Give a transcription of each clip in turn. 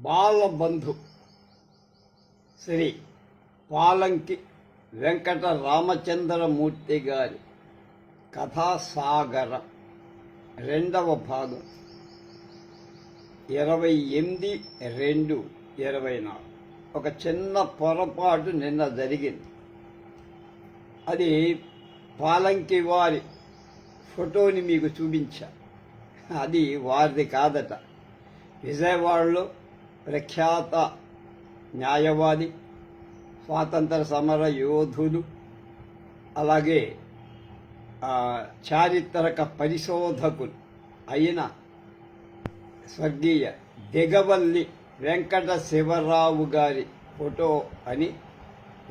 బాలబంధు శ్రీ పాలంకి వెంకట రామచంద్రమూర్తి గారి కథాసాగర రెండవ భాగం 28/2/24. ఒక చిన్న పొరపాటు నిన్న జరిగింది. అది పాలంకి వారి ఫోటోని మీకు చూపించా. అది వారిది కాదట. విజయవాడలో ప్రఖ్యాత న్యాయవాది, స్వాతంత్ర సమర యోధులు, అలాగే చారిత్రక పరిశోధకులు అయిన స్వర్గీయ దిగవల్లి వెంకట శివరావు గారి ఫోటో అని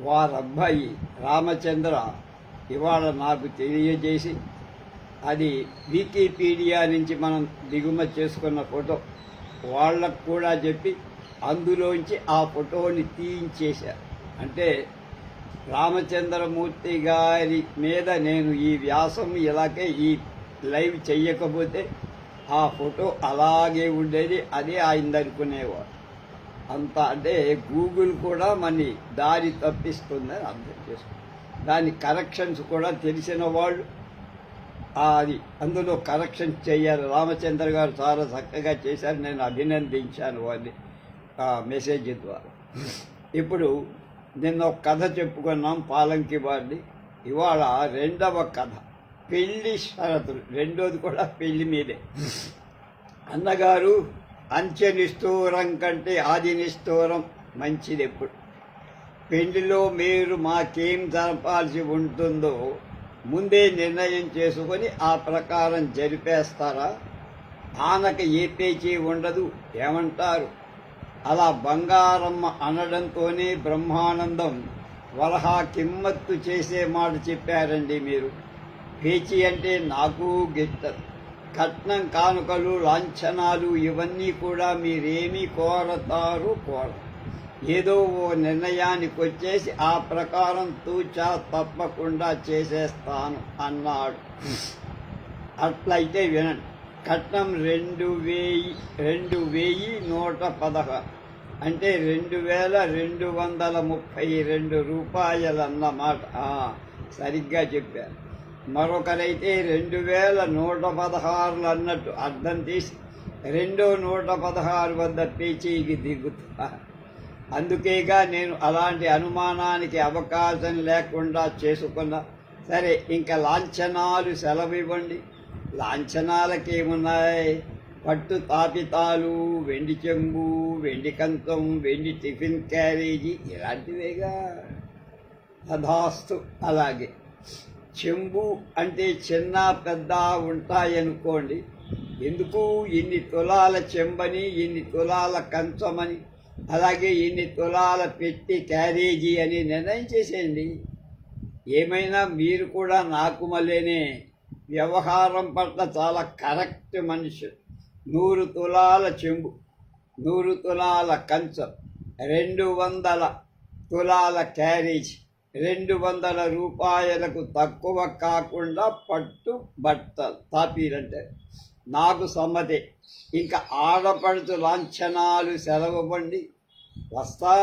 వారబ్బాయి రామచంద్ర ఇవాళ నాకు తెలియజేసి, అది వికీపీడియా నుంచి మనం దిగుమతి చేసుకున్న ఫోటో వాళ్ళకు కూడా చెప్పి అందులోంచి ఆ ఫోటోని తీయించేశారు. అంటే రామచంద్రమూర్తి గారి మీద నేను ఈ వ్యాసం ఇలాగే ఈ లైవ్ చెయ్యకపోతే ఆ ఫోటో అలాగే ఉండేది, అదే ఆయన అనుకునేవాడు. అంత అంటే గూగుల్ కూడా మన దారి తప్పిస్తుందని అర్థం చేసుకుంది. దాని కరెక్షన్స్ కూడా తెలిసిన వాళ్ళు అది అందులో కరెక్షన్ చేయాలి. రామచంద్ర గారు చాలా చక్కగా చేశారు, నేను అభినందించాను వారిని మెసేజ్ ద్వారా. ఇప్పుడు నిన్న ఒక కథ చెప్పుకున్నాం పాలంకి వారిది. ఇవాళ రెండవ కథ పెళ్లి షరతులు. రెండోది కూడా పెళ్లి మీదే. అన్నగారు, అంచె నిష్ఠూరం కంటే ఆది నిష్ఠూరం మంచిది. ఎప్పుడు పెళ్లిలో మీరు మాకేం జరపాల్సి ఉంటుందో ముందే నిర్ణయం చేసుకొని ఆ ప్రకారం జరిపేస్తారా? ఆనక ఏ పేచీ ఉండదు ఏమంటారు? అలా బంగారమ్మ అనడంతోనే బ్రహ్మానందం వలహా కిమ్మత్తు చేసే మాట చెప్పారండి మీరు. పేచీ అంటే నాకు గిట్టదు. కట్నం, కానుకలు, లాంఛనాలు ఇవన్నీ కూడా మీరేమీ కోరతారు ఏదో ఓ నిర్ణయానికి వచ్చేసి ఆ ప్రకారం తూచా తప్పకుండా చేసేస్తాను అన్నాడు. అట్లయితే వినండి. కట్నం 2,116 అంటే 2,232 రూపాయలన్నమాట. సరిగ్గా చెప్పారు. మరొకరైతే 2,116 అన్నట్టు అర్థం తీసి 216 వద్ద పేచీకి దిగుతా. అందుకేగా నేను అలాంటి అనుమానానికి అవకాశం లేకుండా చేసుకున్నా. సరే, ఇంకా లాంఛనాలు సెలవివ్వండి. లాంఛనాలకేమున్నాయి? పట్టు తాపితాలు, వెండి చెంబు, వెండి కంచం, వెండి టిఫిన్ క్యారేజీ ఇలాంటివేగా. తథాస్తు. అలాగే చెంబు అంటే చిన్న పెద్ద ఉంటాయనుకోండి. ఎందుకు ఇన్ని తులాల చెంబని, ఇన్ని తులాల కంచమని, అలాగే ఇన్ని తులాల పెట్టి క్యారేజీ అని నిర్ణయం చేసేయండి. ఏమైనా మీరు కూడా నాకు మళ్ళీనే వ్యవహారం పట్ల చాలా కరెక్ట్ మనిషి. 100 తులాల చెంబు, 100 తులాల కంచం, 200 తులాల క్యారేజీ, 200 రూపాయలకు తక్కువ కాకుండా పట్టు బట్టలు తాపీలంటే నాకు సమ్మతే. ఇంకా ఆడపడుచు లాంఛనాలు సెలవుబండి. వస్తా.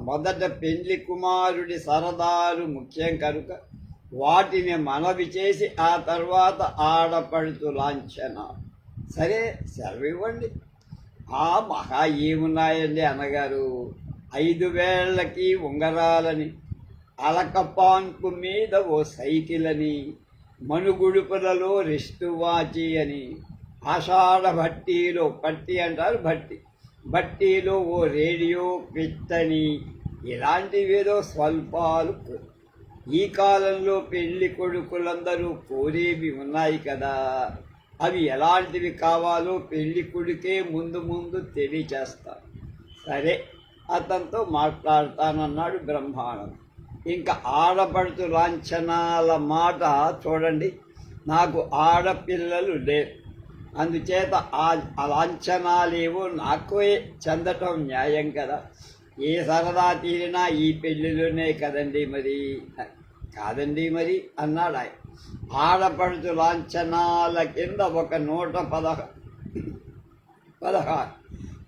మొదట పెళ్లి కుమారుడి సరదాలు ముఖ్యం కనుక వాటిని మనవి చేసి ఆ తర్వాత ఆడపడుచు లాంఛనాలు. సరే, సెలవివ్వండి. మహా ఏమున్నాయండి అన్నగారు? 5 వేళ్లకి ఉంగరాలని, అలకపాన్పు మీద ఓ సైకిల్ అని, మనుగుడుపులలో రిస్టు వాచి అని, ఆషాఢ భట్టీలో పట్టి అంటారు బట్టీలో ఓ రేడియో పిట్టని, ఇలాంటివేదో స్వల్పాలు. ఈ కాలంలో పెళ్లి కొడుకులందరూ కోరేవి ఉన్నాయి కదా. అవి ఎలాంటివి కావాలో పెళ్లి కొడుకే ముందు తెలియచేస్తారు. సరే, అతనితో మాట్లాడతానన్నాడు బ్రహ్మానందం. ఇంకా ఆడపడుచు లాంఛనాల మాట చూడండి. నాకు ఆడపిల్లలు లేరు, అందుచేత ఆ లాంఛనాలేవో నాకే చెందటం న్యాయం కదా. ఏ సరదా తీరినా ఈ పెళ్లిలోనే కదండి మరి. కాదండి మరి అన్నాడు ఆయన. ఆడపడుచు లాంఛనాల కింద ఒక 116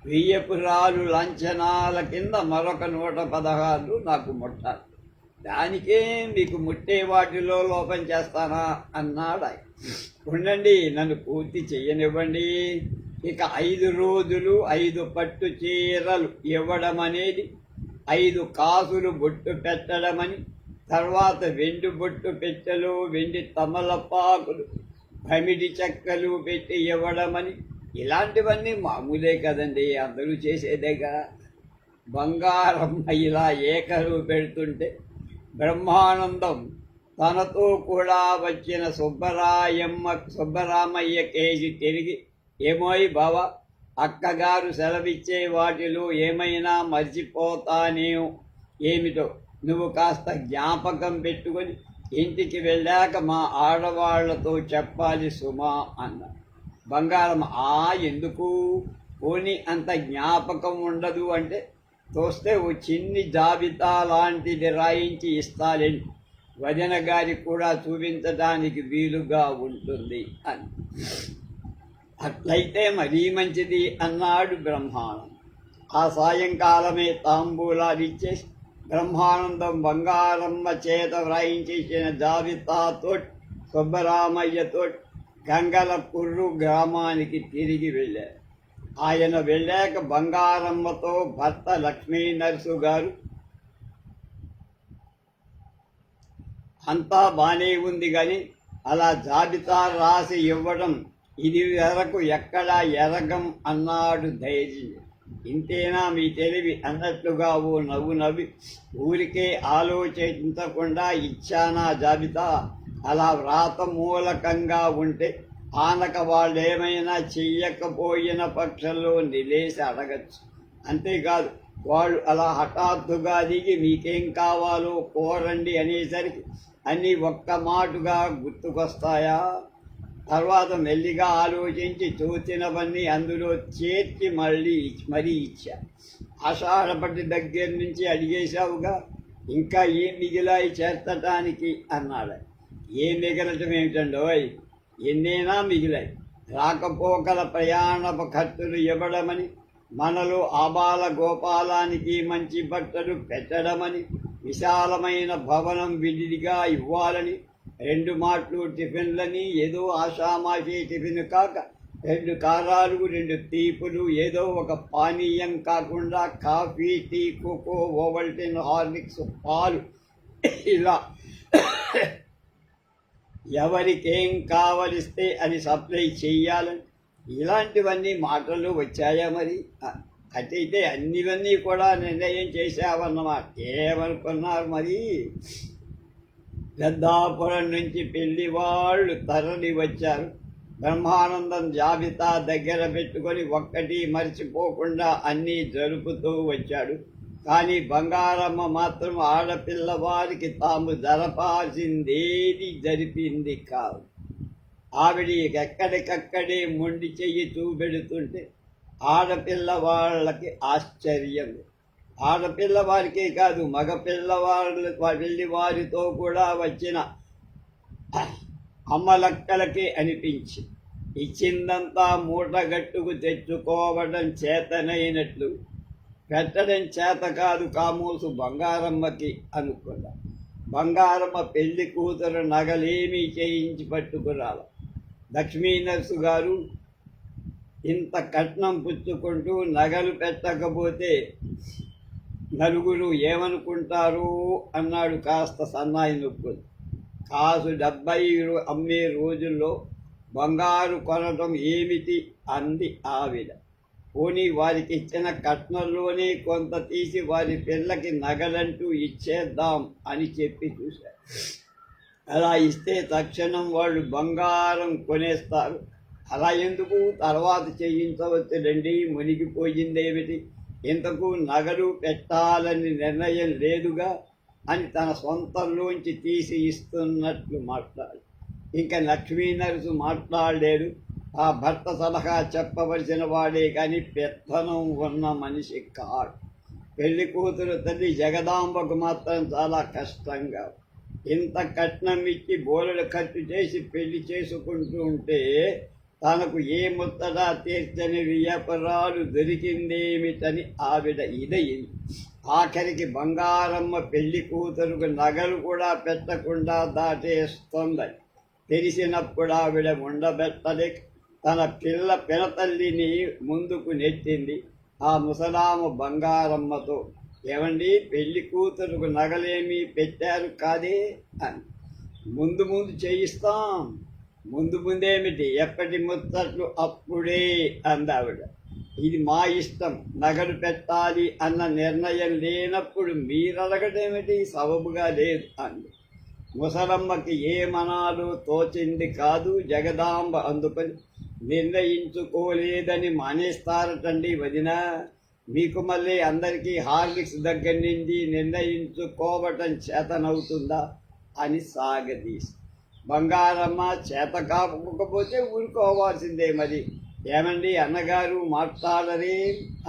వెయ్యపురాలు లాంఛనాల కింద మరొక 116 నాకు ముట్టాలి. దానికే మీకు ముట్టే వాటిలో లోపం చేస్తానా అన్నాడు ఆయన. ఉండండి, నన్ను పూర్తి చెయ్యనివ్వండి. ఇక 5 రోజులు 5 పట్టు చీరలు ఇవ్వడం అనేది, 5 కాసులు బొట్టు పెట్టడమని, తర్వాత వెండి బొట్టు పెట్టెలు, వెండి తమలపాకులు, భమిడి చెక్కలు పెట్టి ఇవ్వడమని, ఇలాంటివన్నీ మామూలే కదండి, అందరూ చేసేదేగా. బంగారమ్మ ఇలా ఏకరు పెడుతుంటే బ్రహ్మానందం తనతో కూడా వచ్చిన సుబ్బరామయ్య కేసి తిరిగి, ఏమోయ్ బావా, అక్కగారు సెలవిచ్చే వాటిలో ఏమైనా మర్చిపోతానేమో ఏమిటో, నువ్వు కాస్త జ్ఞాపకం పెట్టుకొని ఇంటికి వెళ్ళాక మా ఆడవాళ్లతో చెప్పాలి సుమా అన్న. బంగారం, ఎందుకు, పోనీ అంత జ్ఞాపకం ఉండదు అంటే తోస్తే ఓ చిన్ని జాబితా లాంటిది రాయించి ఇస్తాలేండి, వదిన గారికి కూడా చూపించడానికి వీలుగా ఉంటుంది అని. అట్లయితే మరీ మంచిది అన్నాడు బ్రహ్మానందం. ఆ సాయంకాలమే తాంబూలాలిచ్చేసి బ్రహ్మానందం బంగారమ్మ చేత వ్రాయించేసిన జాబితాతో సుబ్బరామయ్యతో గంగలపుర్రు గ్రామానికి తిరిగి వెళ్ళారు. ఆయన వెళ్ళాక బంగారమ్మతో భర్త లక్ష్మీ నర్సు గారు, అంతా బానే ఉంది కానీ అలా జాబితా రాసి ఇవ్వడం ఇది వరకు ఎక్కడా ఎరగం అన్నాడు ధైర్యం. ఇంతేనా మీ తెలివి అన్నట్లుగా ఓ నవ్వు నవ్వి, ఊరికే ఆలోచించకుండా ఇచ్చానా జాబితా, అలా వ్రాత మూలకంగా ఉంటే ఆనక వాళ్ళేమైనా చెయ్యకపోయిన పక్షంలో నిలేసి అడగచ్చు. అంతేకాదు, వాళ్ళు అలా హఠాత్తుగా దిగి మీకేం కావాలో కోరండి అనేసరికి అన్నీ ఒక్క మాటుగా గుర్తుకొస్తాయా? తర్వాత మెల్లిగా ఆలోచించి చూచినవన్నీ అందులో చేర్చి మరీ ఇచ్చా. ఆషాఢపట్టి దగ్గర నుంచి అడిగేశావుగా, ఇంకా ఏం మిగిలాయి చేర్చటానికి అన్నాడు. ఏం మిగలటం ఏమిటండోయ్, ఎన్నైనా మిగిలాయి. రాకపోకల ప్రయాణపు ఖర్చులు ఇవ్వడమని, మనలో ఆబాల గోపాలానికి మంచి బట్టలు పెట్టడమని, విశాలమైన భవనం విడిగా ఇవ్వాలని, 2 మాటలు టిఫిన్లని, ఏదో ఆషామాషి టిఫిన్ కాక 2 కారాలు 2 తీపులు, ఏదో ఒక పానీయం కాకుండా కాఫీ, టీ, కోకో, ఓవల్టిన్, హార్లిక్స్, పాలు, ఇలా ఎవరికేం కావలిస్తే అది సప్లై చెయ్యాలని, ఇలాంటివన్నీ మాటలు వచ్చాయా మరి? అటైతే అన్నివన్నీ కూడా నిర్ణయం చేశావన్నమాట. ఏమనుకున్నారు మరి? పెద్దాపురం నుంచి పెళ్లి వాళ్ళు తరలి వచ్చారు. బ్రహ్మానందం జాబితా దగ్గర పెట్టుకొని ఒక్కటి మర్చిపోకుండా అన్నీ జరుపుతూ వచ్చాడు. కానీ బంగారమ్మ మాత్రం ఆడపిల్లవారికి తాము జరపాల్సిందేది జరిపింది కాదు. ఆవిడ ఎక్కడికక్కడే మొండి చెయ్యి చూపెడుతుంటే ఆడపిల్లవాళ్ళకి ఆశ్చర్యం. ఆడపిల్లవారికే కాదు, వెళ్ళి వారితో కూడా వచ్చిన అమ్మలక్కలకే అనిపించి ఇచ్చిందంతా మూటగట్టుకు తెచ్చుకోవడం చేతనైనట్లు పెట్టడం చేత కాదు కామోసు బంగారమ్మకి అనుకున్నా. బంగారమ్మ పెళ్లి కూతురు నగలేమీ చేయించి పట్టుకురాల. లక్ష్మీ నర్సు గారు ఇంత కట్నం పుచ్చుకుంటూ నగలు పెట్టకపోతే నలుగురు ఏమనుకుంటారు అన్నాడు కాస్త సన్నాయి నొప్పులు. కాసు 70 అమ్మే రోజుల్లో బంగారు కొనటం ఏమిటి అంది ఆవిడ. పోనీ వారికి ఇచ్చిన కట్నంలోనే కొంత తీసి వారి పిల్లకి నగలంటూ ఇచ్చేద్దాం అని చెప్పి చూశారు. అలా ఇస్తే తక్షణం వాళ్ళు బంగారం కొనేస్తారు. అలా ఎందుకు, తర్వాత చేయించవచ్చులండి, మునిగిపోయిందేమిటి, ఇంతకు నగలు పెట్టాలని నిర్ణయం లేదుగా అని తన సొంతంలోంచి తీసి ఇస్తున్నట్లు మాట్లాడు. ఇంకా లక్ష్మీ నర్సు మాట్లాడలేడు. ఆ భర్త సలహా చెప్పవలసిన వాడే కానీ పెత్తనం ఉన్న మనిషి కాడు. పెళ్లి కూతురు తల్లి జగదాంబకు మాత్రం చాలా కష్టంగా, ఇంత కట్నం ఇచ్చి బోలెడు ఖర్చు చేసి పెళ్లి చేసుకుంటూ ఉంటే తనకు ఏ ముత్తట తీర్చని వియపరాలు దొరికిందేమిటని ఆవిడ ఇదయింది. ఆఖరికి బంగారమ్మ పెళ్లి కూతురుకు నగలు కూడా పెట్టకుండా దాటేస్తోందని తెలిసినప్పుడు ఆవిడ ఉండబెట్టలేక తన పినతల్లిని ముందుకు నెట్టింది. ఆ ముసలామ బంగారమ్మతో, ఏమండి పెళ్లి కూతురుకు నగలేమీ పెట్టారు కాదే అని. ముందు చేయిస్తాం. ముందేమిటి, ఎప్పటి ముచ్చట్లు అప్పుడే అందావిడ. ఇది మా ఇష్టం, నగలు పెట్టాలి అన్న నిర్ణయం లేనప్పుడు మీరడగటేమిటి, సబబుగా లేదు అంది. ముసలమ్మకి ఏమనాలో తోచింది కాదు. జగదాంబ అందుకని, నిర్ణయించుకోలేదని మానేస్తారటండి వదిన, మీకు మళ్ళీ అందరికీ హార్లిక్స్ దగ్గర నుంచి నిర్ణయించుకోవటం చేతనవుతుందా అని సాగదీసి. బంగారమ్మ చేత కాకపోతే ఊరుకోవాల్సిందే మరి, ఏమండి అన్నగారు మాట్లాడరే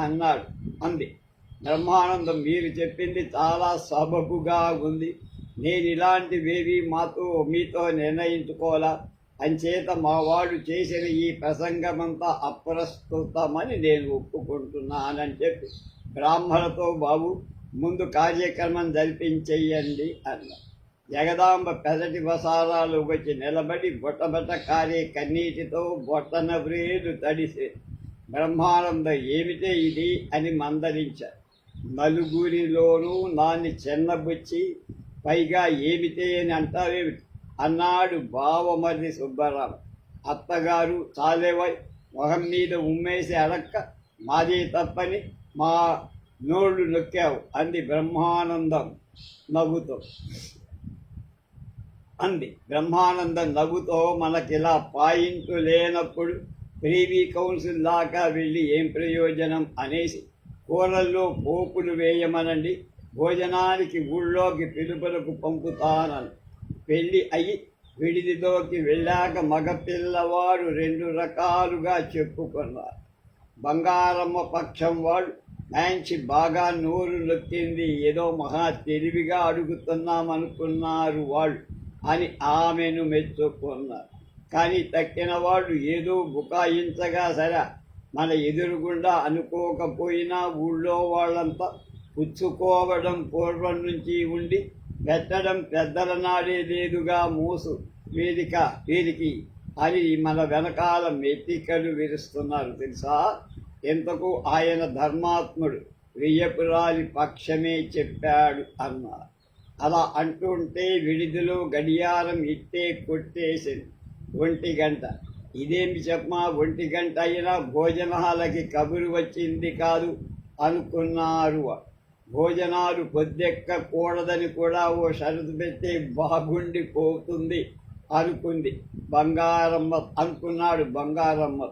అన్నాడు అంది. బ్రహ్మానందం, మీరు చెప్పింది చాలా సబబుగా ఉంది. నేను ఇలాంటివేవి మీతో నిర్ణయించుకోవాలా, అంచేత మా వాడు చేసిన ఈ ప్రసంగమంతా అప్రస్తుతమని నేను ఒప్పుకుంటున్నానని చెప్పి బ్రాహ్మణులతో, బాబు ముందు కార్యక్రమం జరిపించేయండి అన్న. జగదాంబ పెదటి వసారాలు వచ్చి నిలబడి బొట్టబట్ట కారే కన్నీటితో బొట్టన వ్రేలు తడిసే. బ్రహ్మానందం, ఏమిటే ఇది అని మందలించారు. నలుగురిలోనూ నాన్ని చిన్నబుచ్చి, పైగా ఏమిటే అని అంటావేమిటి అన్నాడు బావమర్రి సుబ్బారావు. అత్తగారు చాలేవై, మొహం మీద ఉమ్మేసి అడక్క, మాదే తప్పని మా నోళ్ళు నొక్కావు అంది బ్రహ్మానందం నవ్వుతో. మనకిలా పాయింట్లు లేనప్పుడు ప్రీవీ కౌన్సిల్ దాకా వెళ్ళి ఏం ప్రయోజనం అనేసి కూరల్లో పోపులు వేయమనండి, భోజనానికి ఊళ్ళోకి పిలుపులకు పంపుతానని. పెళ్ళి అయ్యి విడిదిలోకి వెళ్ళాక మగపిల్లవాడు 2 రకాలుగా చెప్పుకున్నారు. బంగారమ్మ పక్షం వాళ్ళు, మంచి బాగా నోరు నొక్కింది, ఏదో మహా తెలివిగా అడుగుతున్నామనుకున్నారు వాళ్ళు అని ఆమెను మెచ్చుకున్నారు. కానీ తక్కిన వాళ్ళు ఏదో బుకాయించగా సరే, మన ఎదురుగుండా అనుకోకపోయినా ఊళ్ళో వాళ్ళంతా పుచ్చుకోవడం పూర్వం నుంచి ఉండి పెట్టడం పెద్దల నాడే లేదుగా మోసు వీరికి అని మన వెనకాల మెత్తికలు విరుస్తున్నారు తెలుసా. ఎంతకు ఆయన ధర్మాత్ముడు, వియ్యపురాలి పక్షమే చెప్పాడు అన్నారు. అలా అంటుంటే విడిదిలో గడియారం ఇట్టే కొట్టేసింది 1 గంట. ఇదేమి చెప్పమా, 1 గంట అయినా భోజనాలకి కబురు వచ్చింది కాదు అనుకున్నారు. భోజనాలు పొద్దెక్కకూడదని కూడా ఓ షరతు పెడితే బాగుండి పోతుంది అనుకున్నాడు బంగారమ్మ.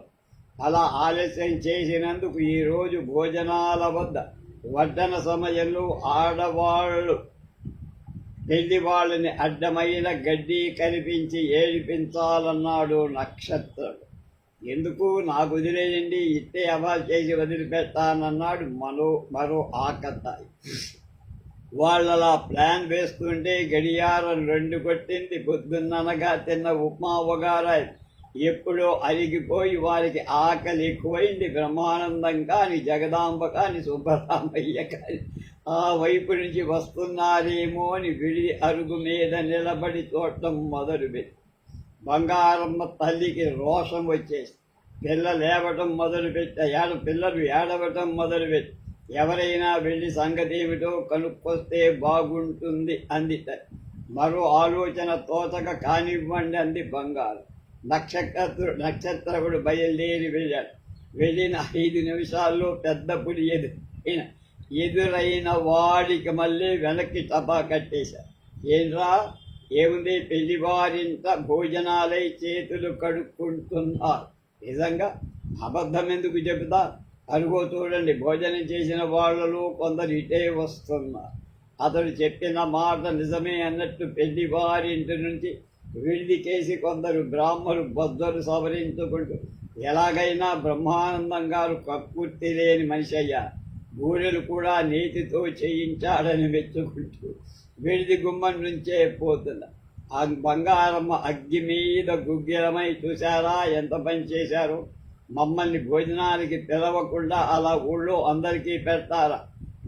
అలా ఆలస్యం చేసినందుకు ఈరోజు భోజనాల వద్ద వడ్డన సమయంలో ఆడవాళ్ళు పెళ్లి వాళ్ళని అడ్డమైన గడ్డి కనిపించి ఏడిపించాలన్నాడు నక్షత్రం. ఎందుకు, నాకు వదిలేయండి, ఇట్టే అమలు చేసి వదిలిపెట్టానన్నాడు మరో ఆకతాయి. వాళ్ళలా ప్లాన్ వేస్తుంటే గడియారం 2 కొట్టింది. పొద్దున్ననగా తిన్న ఉప్మా వగారాయి ఎప్పుడో అరిగిపోయి వారికి ఆకలి ఎక్కువైంది. బ్రహ్మానందం కానీ, జగదాంబ కానీ, సుబ్బరామయ్య కానీ ఆ వైపు నుంచి వస్తున్నారేమో అని విడి అరుగు మీద నిలబడి చూడటం మొదలుపెట్టి బంగారమ్మ తల్లికి రోషం వచ్చేసి పిల్లలు ఏడవటం మొదలుపెట్టి ఎవరైనా వెళ్ళి సంగతి ఏమిటో కనుక్కొస్తే బాగుంటుంది అంది. మరో ఆలోచన తోచక కానివ్వండి అంది బంగారు. నక్షత్రకుడు బయలుదేరి వెళ్ళాడు. వెళ్ళిన 5 నిమిషాల్లో పెద్ద పులి ఎదురైన వాడికి మళ్ళీ వెనక్కి టపా కట్టేశారు. ఏంట్రా, ఏముంది, పెళ్లివారింట భోజనాలై చేతులు కడుక్కుంటున్నారు. నిజంగా అబద్ధం ఎందుకు చెబుతా, అరుగో చూడండి, భోజనం చేసిన వాళ్ళలో కొందరు ఇటే వస్తున్నారు. అతడు చెప్పిన మాట నిజమే అన్నట్టు పెళ్లివారింటి నుంచి విడిదికేసి కొందరు బ్రాహ్మలు బొద్దలు సవరించుకుంటూ, ఎలాగైనా బ్రహ్మానందం గారు కక్కుర్తి లేని మనిషి అయ్యా, బూరెలు కూడా నీతితో చేయించాడని మెచ్చుకుంటూ విడిది గుమ్మం నుంచే పోతున్నా. ఆ బంగారమ్మ అగ్గి మీద గుగ్గిలమై చూశారా ఎంత పని చేశారు, మమ్మల్ని భోజనానికి పిలవకుండా అలా ఊళ్ళో అందరికీ పెడతారా,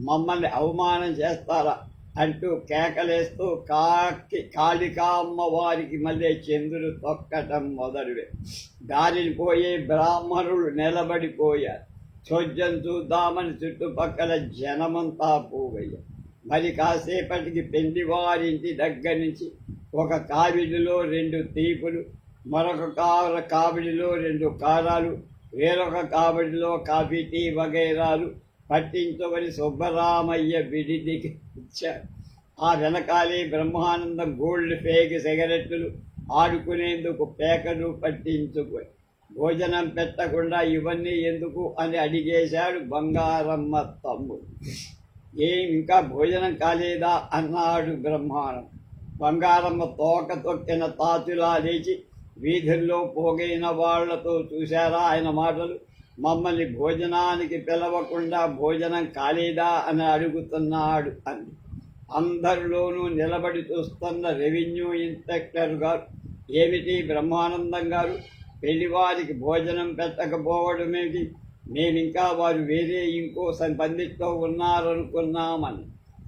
మమ్మల్ని అవమానం చేస్తారా అంటూ కేకలేస్తూ కాళికామ్మ వారికి మళ్ళీ చంద్రుడు తొక్కటం మొదలువే. దారిని పోయే బ్రాహ్మణులు నిలబడిపోయారు. చోద్యం చూద్దామని చుట్టుపక్కల జనమంతా పోగయ్యారు. మరి కాసేపటికి పెళ్లివారింటి దగ్గర నుంచి ఒక కావిడిలో 2 తీపులు, మరొక కావిడిలో 2 కారాలు, వేరొక కావిడిలో కాఫీ టీ వగైరాలు పట్టించుకొని సుబ్బరామయ్య విడిదికి ఇచ్చారు. ఆ వెనకాలే బ్రహ్మానందం గోల్డ్ ఫేక్ సిగరెట్లు ఆడుకునేందుకు పేకలు పట్టించుకొని భోజనం పెట్టకుండా ఇవన్నీ ఎందుకు అని అడిగేశాడు బంగారమ్మ తమ్ముడు. ఇంకా భోజనం కాలేదా అన్నాడు బ్రహ్మానందం. బంగారమ్మ తోక తొక్కిన తాచులా లేచి వీధుల్లో పోగైన వాళ్లతో చూశారా ఆయన మాటలు, మమ్మల్ని భోజనానికి పిలవకుండా భోజనం కాలేదా అని అడుగుతున్నాడు అని. అందరిలోనూ నిలబడి చూస్తున్న రెవెన్యూ ఇన్స్పెక్టర్ గారు, ఏమిటి బ్రహ్మానందం గారు, పెళ్లివారికి భోజనం పెట్టకపోవడమేమిటి, మేమింకా వారు వేరే ఇంకో పందిట్లో ఉన్నారనుకున్నామని.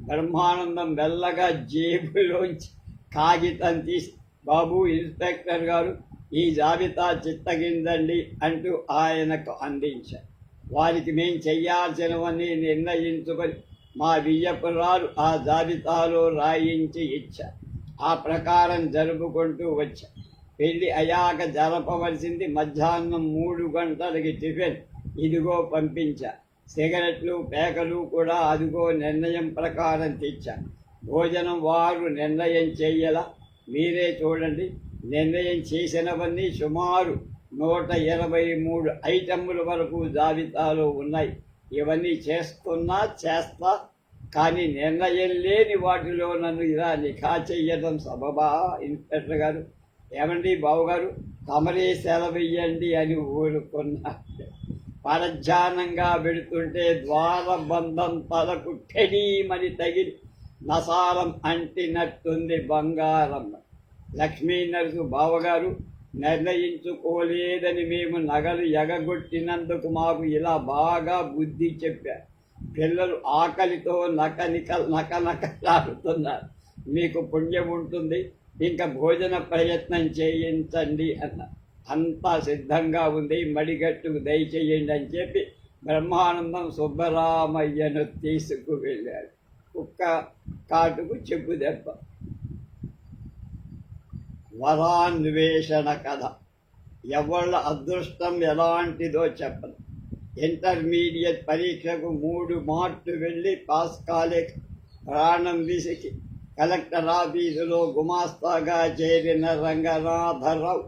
బ్రహ్మానందం మెల్లగా జేబులోంచి కాగితం తీసి, బాబు ఇన్స్పెక్టర్ గారు, ఈ జాబితా చిత్తగిందండి అంటూ ఆయనకు అందించారు. వారికి మేం చెయ్యాల్సినవన్నీ నిర్ణయించుకొని మా వియ్యపురాలు ఆ జాబితాలో రాయించి ఇచ్చారు. ఆ ప్రకారం జరుపుకుంటూ వచ్చా. పెళ్లి అయ్యాక జరపవలసింది మధ్యాహ్నం 3 గంటలకి టిఫిన్, ఇదిగో పంపించా. సిగరెట్లు పేకలు కూడా అదిగో నిర్ణయం ప్రకారం తెచ్చా. భోజనం వారు నిర్ణయం చెయ్యలా, మీరే చూడండి. నిర్ణయం చేసినవన్నీ సుమారు 123 ఐటెంల వరకు జాబితాలో ఉన్నాయి. ఇవన్నీ చేస్తా, కానీ నిర్ణయం లేని వాటిలో నన్ను ఇలా నిఖా చెయ్యడం సబబా ఇన్స్పెక్టర్ గారు? ఏమండి బావుగారు, తమరే సెలవియ్యండి అని ఊరుకున్నాడు. పరధ్యానంగా వెడుతుంటే ద్వారబంధం తలకు టెడీమని తగిలి నసారం అంటినట్టుంది బంగారమ్మ. లక్ష్మీ నరసు బావగారు, నిర్ణయించుకోలేదని మేము నగలు ఎగగొట్టినందుకు మాకు ఇలా బాగా బుద్ధి చెప్పారు. పిల్లలు ఆకలితో నకనకలాడుతున్నారు. మీకు పుణ్యం ఉంటుంది, ఇంకా భోజన ప్రయత్నం చేయించండి అన్న. అంతా సిద్ధంగా ఉంది, మడిగట్టుకు దయచేయండి అని చెప్పి బ్రహ్మానందం సుబ్బరామయ్యను తీసుకువెళ్ళాడు. కుక్క కాటుకు చెప్పు దెబ్బ. వరాన్వేషణ కథ. ఎవళ్ళ అదృష్టం ఎలాంటిదో చెప్పను. ఇంటర్మీడియట్ పరీక్షకు 3 మార్లు వెళ్ళి పాస్ కాలేక ప్రాణం విసికి కలెక్టర్ ఆఫీసులో గుమాస్తాగా చేరిన రంగనాథరావు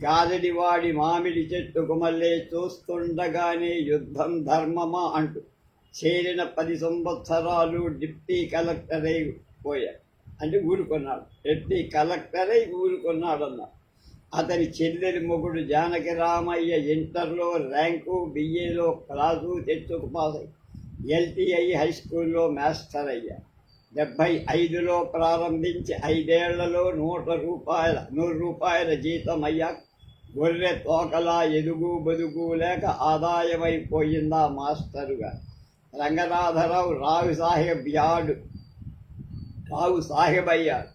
గారడివాడి మామిడి చెట్టుకు మళ్ళీ చూస్తుండగానే యుద్ధం ధర్మమా అంటూ చేరిన 10 సంవత్సరాలు డిప్టీ కలెక్టరై పోయాడు. అంటే ఊరుకున్నాడు, డిప్టీ కలెక్టరై ఊరుకున్నాడన్న. అతని చెల్లెలి మొగుడు జానకి రామయ్య ఇంటర్లో ర్యాంకు, బిఏలో క్లాసు తెచ్చుకు పాస్ అయ్యి ఎల్టీఐ హై స్కూల్లో మాస్టర్ అయ్యా. 75లో ప్రారంభించి 5 ఏళ్లలో 100 రూపాయల జీతం అయ్యాక గొర్రె తోకలా ఎదుగు బదుగు లేక ఆదాయమైపోయిందా మాస్టరుగా. రంగనాథరావు రావు సాహెబ్ అయ్యాడు.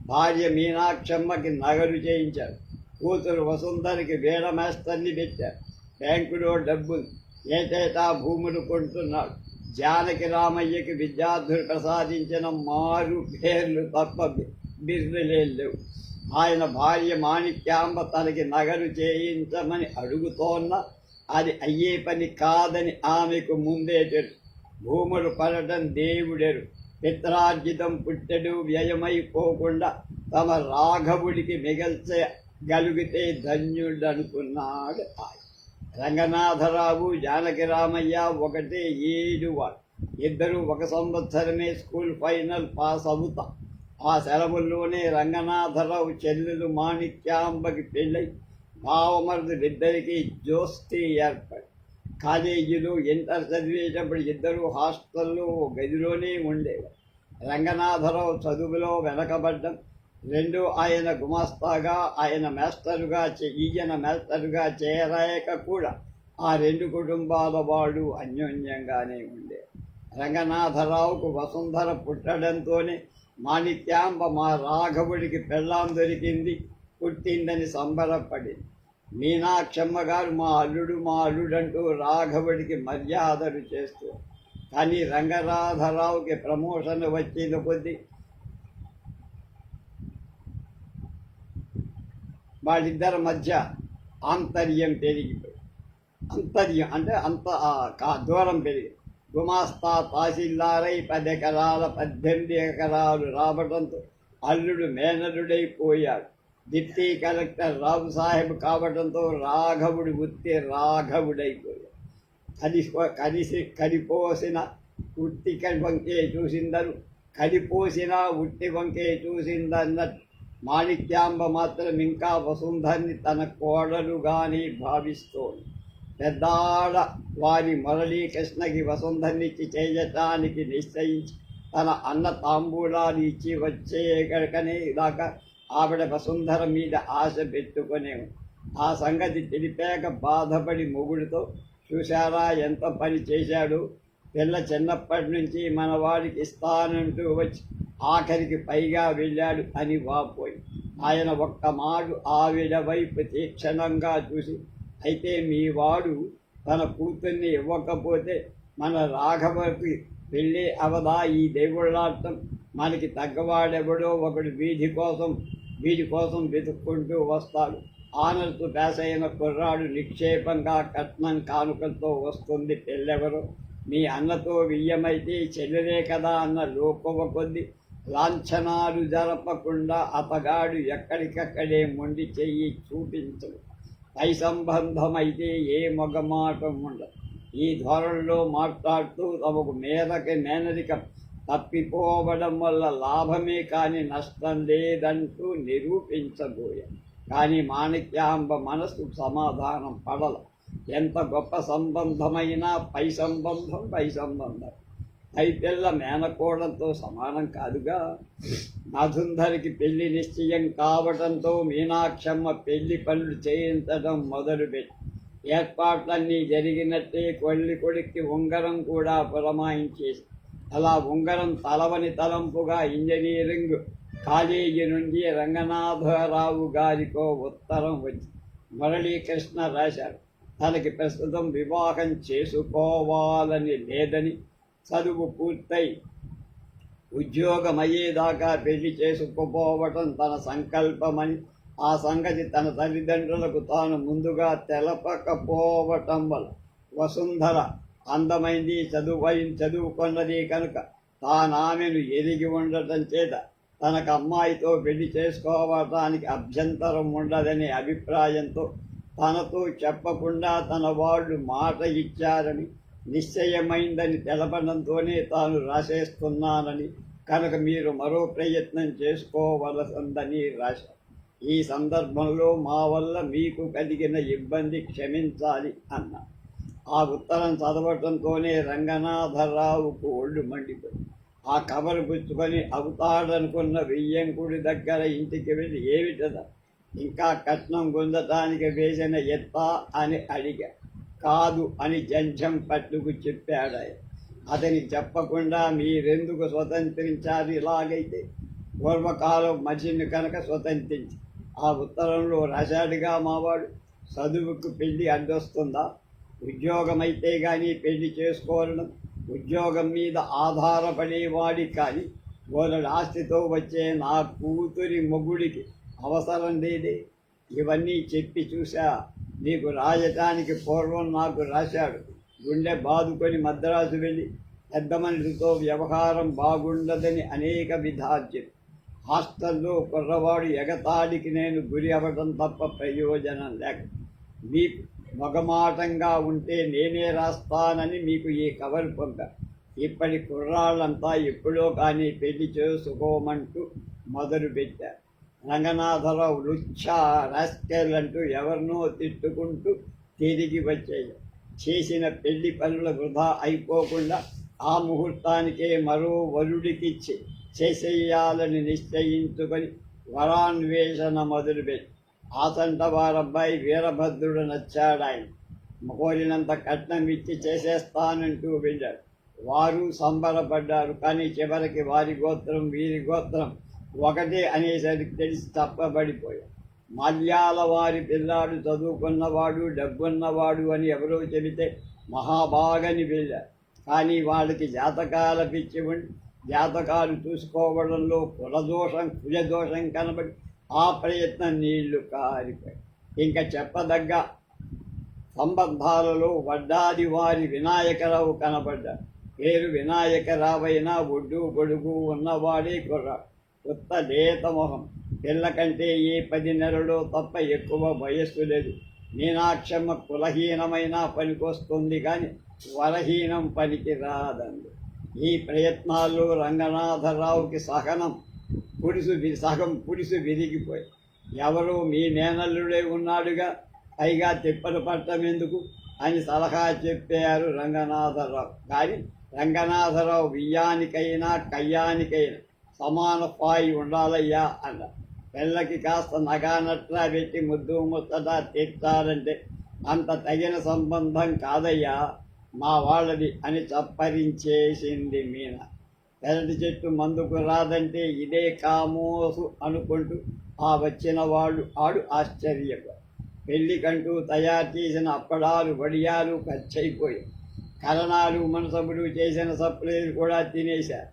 భార్య మీనాక్షమ్మకి నగలు చేయించాడు. కూతురు వసుంధరికి వేల మాస్టర్ని పెట్టారు. బ్యాంకులో డబ్బులు, ఏటేటా భూములు కొంటున్నాడు. జానకి రామయ్యకి విద్యార్థులు ప్రసాదించిన మారు పేర్లు తప్ప బిర్రులే లేవు. ఆయన భార్య మాణిక్యాంబ తనకి నగలు చేయించమని అడుగుతోన్నా అది అయ్యే పని కాదని ఆమెకు ముందే తెలుసు. భూములు పడటం దేవుడెరు. పిత్రార్జితం పుట్టెడు వ్యయమైపోకుండా తమ రాఘవుడికి మిగల్చగలిగితే ధన్యుడనుకున్నాడు ఆయన. రంగనాథరావు జానకి రామయ్య ఒకటే ఏడువాడు. ఇద్దరు 1 సంవత్సరమే స్కూల్ ఫైనల్ పాస్ అవుతాం. ఆ సెలవుల్లోనే రంగనాథరావు చెల్లెలు మాణిక్యాంబకి పెళ్ళై భావమరుదులిద్దరికీ జోస్తి ఏర్పడి కాలేజీలో ఇంటర్ చదివేటప్పుడు ఇద్దరు హాస్టల్లో గదిలోనే ఉండేవారు. రంగనాథరావు చదువులో వెనకబడ్డం, రెండు ఆయన గుమాస్తాగా ఆయన ఈయన మేస్టరుగా చేరాక కూడా ఆ రెండు కుటుంబాల వాళ్ళు అన్యోన్యంగానే ఉండే. రంగనాథరావుకు వసుంధర పుట్టడంతోనే మాణిక్యాంబ మా రాఘవుడికి పెళ్ళాం దొరికింది, పుట్టిందని సంబరపడింది. మీనాక్షమ్మ గారు మా అల్లుడంటూ రాఘవుడికి మర్యాదలు చేస్తూ, కానీ రంగనాథరావుకి ప్రమోషన్ వచ్చిన కొద్దీ వాళ్ళిద్దరి మధ్య ఆంతర్యం పెరిగిపోయి, అంతర్యం అంటే దూరం పెరిగి గుమాస్తా తహసీల్దారై 10 ఎకరాల 18 ఎకరాలు రావడంతో అల్లుడు మేనరుడైపోయాడు. డిప్టీ కలెక్టర్ రావు సాహెబ్ కావడంతో రాఘవుడు ఉత్తి రాఘవుడైపోయాడు. కడిపోసిన ఉట్టి వంకే చూసిందరు, కడిపోసిన ఉట్టి వంకే చూసిందన్నట్టు మాణిక్యాంబ మాత్రం ఇంకా వసుంధర్ని తన కోడలుగానే భావిస్తోంది. పెద్దాడ వారి మురళీకృష్ణకి వసుంధర్నిచ్చి చేయటానికి నిశ్చయించి తన అన్న తాంబూలాలు ఇచ్చి వచ్చేకనే దాకా ఆవిడ వసుంధర మీద ఆశ పెట్టుకునే. ఆ సంగతి తెలిపాక బాధపడి మొగుడితో, చూశారా ఎంత పని చేశాడు, పిల్ల చిన్నప్పటి నుంచి మనవాడికి ఇస్తానంటూ వచ్చి ఆఖరికి పైగా వెళ్ళాడు అని వాపోయి. ఆయన ఒక్క మాటు ఆవిడ వైపు తీక్షణంగా చూసి, అయితే మీ వాడు తన కూతుర్ని ఇవ్వకపోతే మన రాఘవకి పెళ్ళి అవదా ఈ దేవుళ్ళాటం, మనకి తగ్గవాడెవడో ఒకడు వీడి కోసం వెతుక్కుంటూ వస్తాడు. ఆనర్సు పాస్ అయిన కుర్రాడు నిక్షేపంగా కట్నం కానుకలతో వస్తుంది పెళ్ళెవరో, మీ అన్నతో వియ్యమైతే చెల్లెలే కదా అన్న లోపవ కొద్ది లాంఛనాలు జరపకుండా అతగాడు ఎక్కడికక్కడే మొండి చెయ్యి చూపించడు. పై సంబంధమైతే ఏ మగమాటం ఉండదు. ఈ ధోరణిలో మాట్లాడుతూ తమకు మేనరిక తప్పిపోవడం వల్ల లాభమే కానీ నష్టం లేదంటూ నిరూపించబోయాడు. కానీ మాణిక్యాంబ మనసు సమాధానం పడల. ఎంత గొప్ప సంబంధమైనా పై సంబంధం. పిల్ల మేనకోడంతో సమానం కాదుగా. మధుంధరికి పెళ్లి నిశ్చయం కావడంతో మీనాక్షమ్మ పెళ్లి పనులు చేయించడం మొదలుపెట్టి, ఏర్పాట్లన్నీ జరిగినట్టే కొడుక్కి ఉంగరం కూడా పురమాయించేసి, అలా ఉంగరం తలవని తలంపుగా ఇంజనీరింగ్ కాలేజీ నుండి రంగనాథరావు గారికో ఉత్తరం వచ్చి మురళీకృష్ణ రాశాడు. తనకి ప్రస్తుతం వివాహం చేసుకోవాలని లేదని, చదువు పూర్తయి ఉద్యోగమయ్యేదాకా పెళ్లి చేసుకుపోవటం తన సంకల్పమని, ఆ సంగతి తన తల్లిదండ్రులకు తాను ముందుగా తెలపకపోవటం వల్ల వసుంధర అందమైంది, చదువుకున్నది కనుక తానామెను ఎరిగి ఉండటం చేత తనకు అమ్మాయితో పెళ్లి చేసుకోవటానికి అభ్యంతరం ఉండదనే అభిప్రాయంతో తనతో చెప్పకుండా తన వాళ్ళు మాట ఇచ్చారని, నిశ్చయమైందని తెలపడంతోనే తాను రాసేస్తున్నానని, కనుక మీరు మరో ప్రయత్నం చేసుకోవలసిందని రాశారు. ఈ సందర్భంలో మా వల్ల మీకు కలిగిన ఇబ్బంది క్షమించాలి అన్న. ఆ ఉత్తరం చదవటంతోనే రంగనాథరావుకు ఒళ్ళు మండిపోయింది. ఆ కవర్ పుచ్చుకొని అవుతాడనుకున్న వియ్యంకుడి దగ్గర ఇంటికి వెళ్ళి, ఏమిటదా ఇంకా కట్నం పొందటానికి వేసిన ఎత్తా అని అడిగా. కాదు అని జంఝం పట్టుకు చెప్పాడు. అతనికి చెప్పకుండా మీరెందుకు స్వతంత్రించారు? ఇలాగైతే పూర్వకాలం మనిషిని కనుక స్వతంత్రించి. ఆ ఉత్తరంలో రాశాడుగా మావాడు, చదువుకు పెళ్లి అడ్డొస్తుందా? ఉద్యోగమైతే కానీ పెళ్లి చేసుకోవడం, ఉద్యోగం మీద ఆధారపడేవాడి కానీ వాళ్ళ ఆస్తితో వచ్చే నా కూతురి మొగుడికి అవసరం లేదే. ఇవన్నీ చెప్పి చూసా. నీకు రాయటానికి పూర్వం నాకు రాశాడు. గుండె బాదుకొని మద్రాసు వెళ్ళి పెద్ద మనిషితో వ్యవహారం బాగుండదని అనేక విధాలు చెప్పి, హాస్టల్లో కుర్రవాడు ఎగతాళికి నేను గురి అవ్వడం తప్ప ప్రయోజనం లేక, మీకు మగమాటంగా ఉంటే నేనే రాస్తానని మీకు ఈ కవర్ పంపా. ఇప్పటి కుర్రాళ్ళంతా ఎప్పుడో కానీ పెళ్లి చేసుకోమంటూ మొదలుపెట్టారు. రంగనాథరావు లుచ్చా రాస్కెల్ అంటూ ఎవరినో తిట్టుకుంటూ తిరిగి వచ్చాయి. చేసిన పెళ్లి పనుల వృధా అయిపోకుండా ఆ ముహూర్తానికే మరో వరుడికిచ్చి చేసేయాలని నిశ్చయించుకొని వరాన్వేషణ మొదలుపెట్టి ఆసంట వారబ్బాయి వీరభద్రుడు నచ్చాడు. ఆయన కోరినంత కట్నం ఇచ్చి చేసేస్తానంటూ వెళ్ళాడు. వారు సంబరపడ్డారు. కానీ చివరికి వారి గోత్రం వీరి గోత్రం ఒకటే అనేసరికి తెలిసి తప్పబడిపోయాడు. మల్యాల వారి పిల్లాడు చదువుకున్నవాడు డబ్బున్నవాడు అని ఎవరో చెబితే మహాబాగని వెళ్ళారు. కానీ వాళ్ళకి జాతకాల పిచ్చి ఉండి జాతకాలు చూసుకోవడంలో కులదోషం కనబడి ఆ ప్రయత్నం నీళ్లు కారిపోయి. ఇంకా చెప్పదగ్గ సంబంధాలలో వడ్డాది వారి వినాయకరావు కనబడ్డాడు. పేరు వినాయకరావైనా ఒడ్డు పొడుగు ఉన్నవాడే కుర్రాడు. కొత్త లేత మొహం, పిల్ల కంటే ఏ 10 నెలలో తప్ప ఎక్కువ వయస్సు లేదు. మీనాక్షమ్మ కులహీనమైనా పనికొస్తుంది కానీ వరహీనం పనికి రాదండి. ఈ ప్రయత్నాల్లో రంగనాథరావుకి సగం పురుసు విరిగిపోయి, ఎవరో మీ మేనల్లుడే ఉన్నాడుగా, పైగా తిప్పలు పట్టం ఎందుకు అని సలహా చెప్పారు రంగనాథరావు. కానీ రంగనాథరావు బియ్యానికైనా కయ్యానికైనా సమాన స్థాయి ఉండాలయ్యా అన్న. పిల్లకి కాస్త నగానట్లా పెట్టి ముద్దు ముచ్చట తీర్చాలంటే అంత తగిన సంబంధం కాదయ్యా మా వాళ్ళది అని చప్పరించేసింది మీన. పెరటి చెట్టు మందుకు రాదంటే ఇదే కామోసు అనుకుంటూ ఆ వచ్చిన ఆడు ఆశ్చర్యపడు. పెళ్లికంటూ తయారు చేసిన అప్పడాలు వడియాలు ఖర్చయిపోయాయి. కరణాలు మనసబులు చేసిన సప్లైలు కూడా తినేశారు.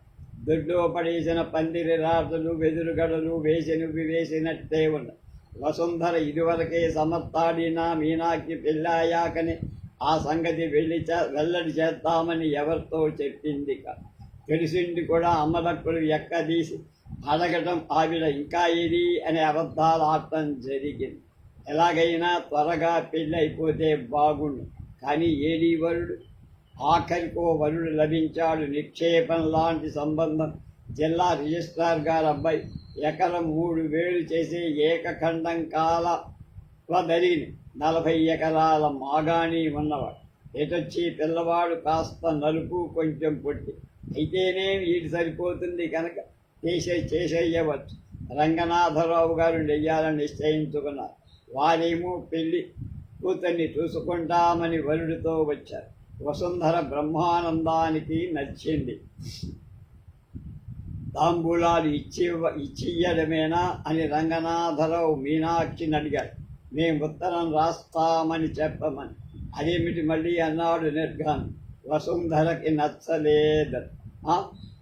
దొడ్లో పడేసిన పందిరి రాతలు వెదురుగడలు వేసినట్టే ఉన్నాయి. వసుంధర ఇదివరకే సమర్థాడినా మీనాకి పెళ్ళాయాకని ఆ సంగతి వెల్లడి చేద్దామని ఎవరితో చెప్పింది కాదు. తెలిసింది కూడా అమ్మలక్కులు ఎక్కదీసి అడగటం ఆవిడ ఇంకా ఏది అనే అబద్ధాలు ఆడటం జరిగింది. ఎలాగైనా త్వరగా పెళ్ళి అయిపోతే బాగుండు. కానీ ఏడీ వరుడు, ఆఖరికో వరుడు లభించాడు. నిక్షేపం లాంటి సంబంధం. జిల్లా రిజిస్ట్రార్ గారు అబ్బాయి ఎకరం 3,000 చేసే ఏకఖండం కాల స్వదరిని 40 ఎకరాల మాగాణి ఉన్నవాడు. ఎటొచ్చి పిల్లవాడు కాస్త నలుపు కొంచెం పొట్టి అయితేనే వీటి సరిపోతుంది కనుక చేసేయవచ్చు. రంగనాథరావు గారు నెయ్యాలని నిశ్చయించుకున్నారు. వారేమో పెళ్లి కూతుర్ని చూసుకుంటామని వరుడితో వచ్చారు. వసుంధర బ్రహ్మానందానికి నచ్చింది. తాంబూలాలు ఇచ్చియ్యడమేనా అని రంగనాథరావు మీనాక్షిని అడిగాడు. మేము ఉత్తరం రాస్తామని చెప్పమని. అదేమిటి మళ్ళీ అన్నాడు నిర్ఘాన్. వసుంధరకి నచ్చలేదు.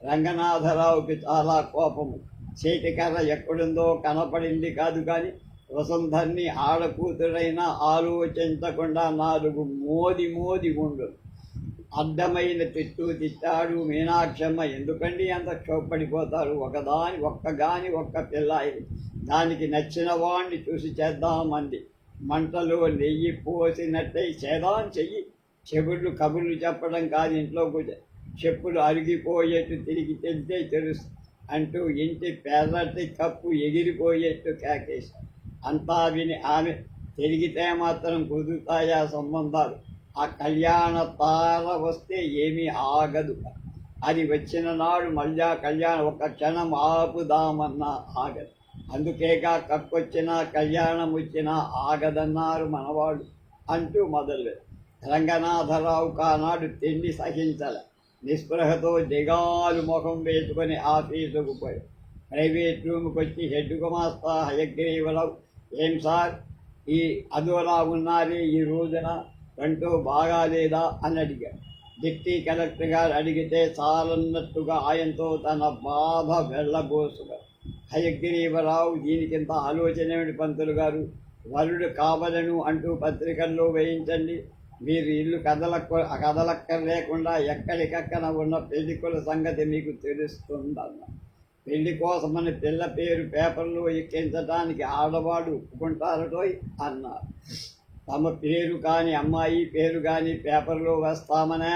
రంగనాథరావుకి చాలా కోపము. చేతికర్ర ఎక్కడుందో కనపడింది కాదు కానీ వసుంధర్ని ఆడకూతురైనా ఆలోచించకుండా 4 మోది ఉండు. అడ్డమైన తిట్టాడు. మీనాక్షమ్మ ఎందుకండి అంత క్షోభపడిపోతారు? ఒక్క పిల్ల ఇది. దానికి నచ్చిన వాణ్ణి చూసి చేద్దామంది. మంటలో నెయ్యి పోసినట్టే చేదాం చెయ్యి. చెవుళ్ళు కబుర్లు చెప్పడం కాదు, ఇంట్లో చెప్పులు అరిగిపోయేట్టు తిరిగి తెలితే తెలుసు అంటూ ఇంటి పెరటి కప్పు ఎగిరిపోయేట్టు కేకేశారు. అంతా విని ఆమె తిరిగితే మాత్రం కుదురుతాయా సంబంధాలు? ఆ కళ్యాణ తార వస్తే ఏమీ ఆగదు. అది వచ్చిన నాడు మళ్ళా కళ్యాణం ఒక్క క్షణం ఆపుదామన్నా ఆగదు. అందుకేగా కక్కొచ్చినా కళ్యాణం వచ్చినా ఆగదన్నారు మనవాళ్ళు అంటూ మొదలు. రంగనాథరావు కానాడు తిండి సహించల. నిస్పృహతో దిగాలు ముఖం వేసుకొని ఆఫీసుకు పోయి ప్రైవేట్ రూమ్కి వచ్చి హెడ్ గుమాస్తా హయగ్రీవరావు, ఏం సార్ ఈ అదోలా ఉన్నారే ఈ రోజున, అంటూ బాగాలేదా అని అడిగాడు. డిప్టీ కలెక్టర్ గారు అడిగితే చాలన్నట్టుగా ఆయనతో తన బాధ వెళ్ళబోసుగా. హయగ్రీవరావు, దీనికింత ఆలోచన ఏమిటి పంతులు గారు? వరుడు కావలను అంటూ పత్రికల్లో వేయించండి. మీరు ఇల్లు కదలక్కర్లేకుండా ఎక్కడికక్కడ ఉన్న పెళ్లికుల సంగతి మీకు తెలుస్తుందన్న. పెళ్లి కోసమని పిల్ల పేరు పేపర్లో ఎక్కించడానికి ఆడవాడు ఒప్పుకుంటారటో అన్నారు. తమ పేరు కాని అమ్మాయి పేరు కానీ పేపర్లో వేస్తామనే.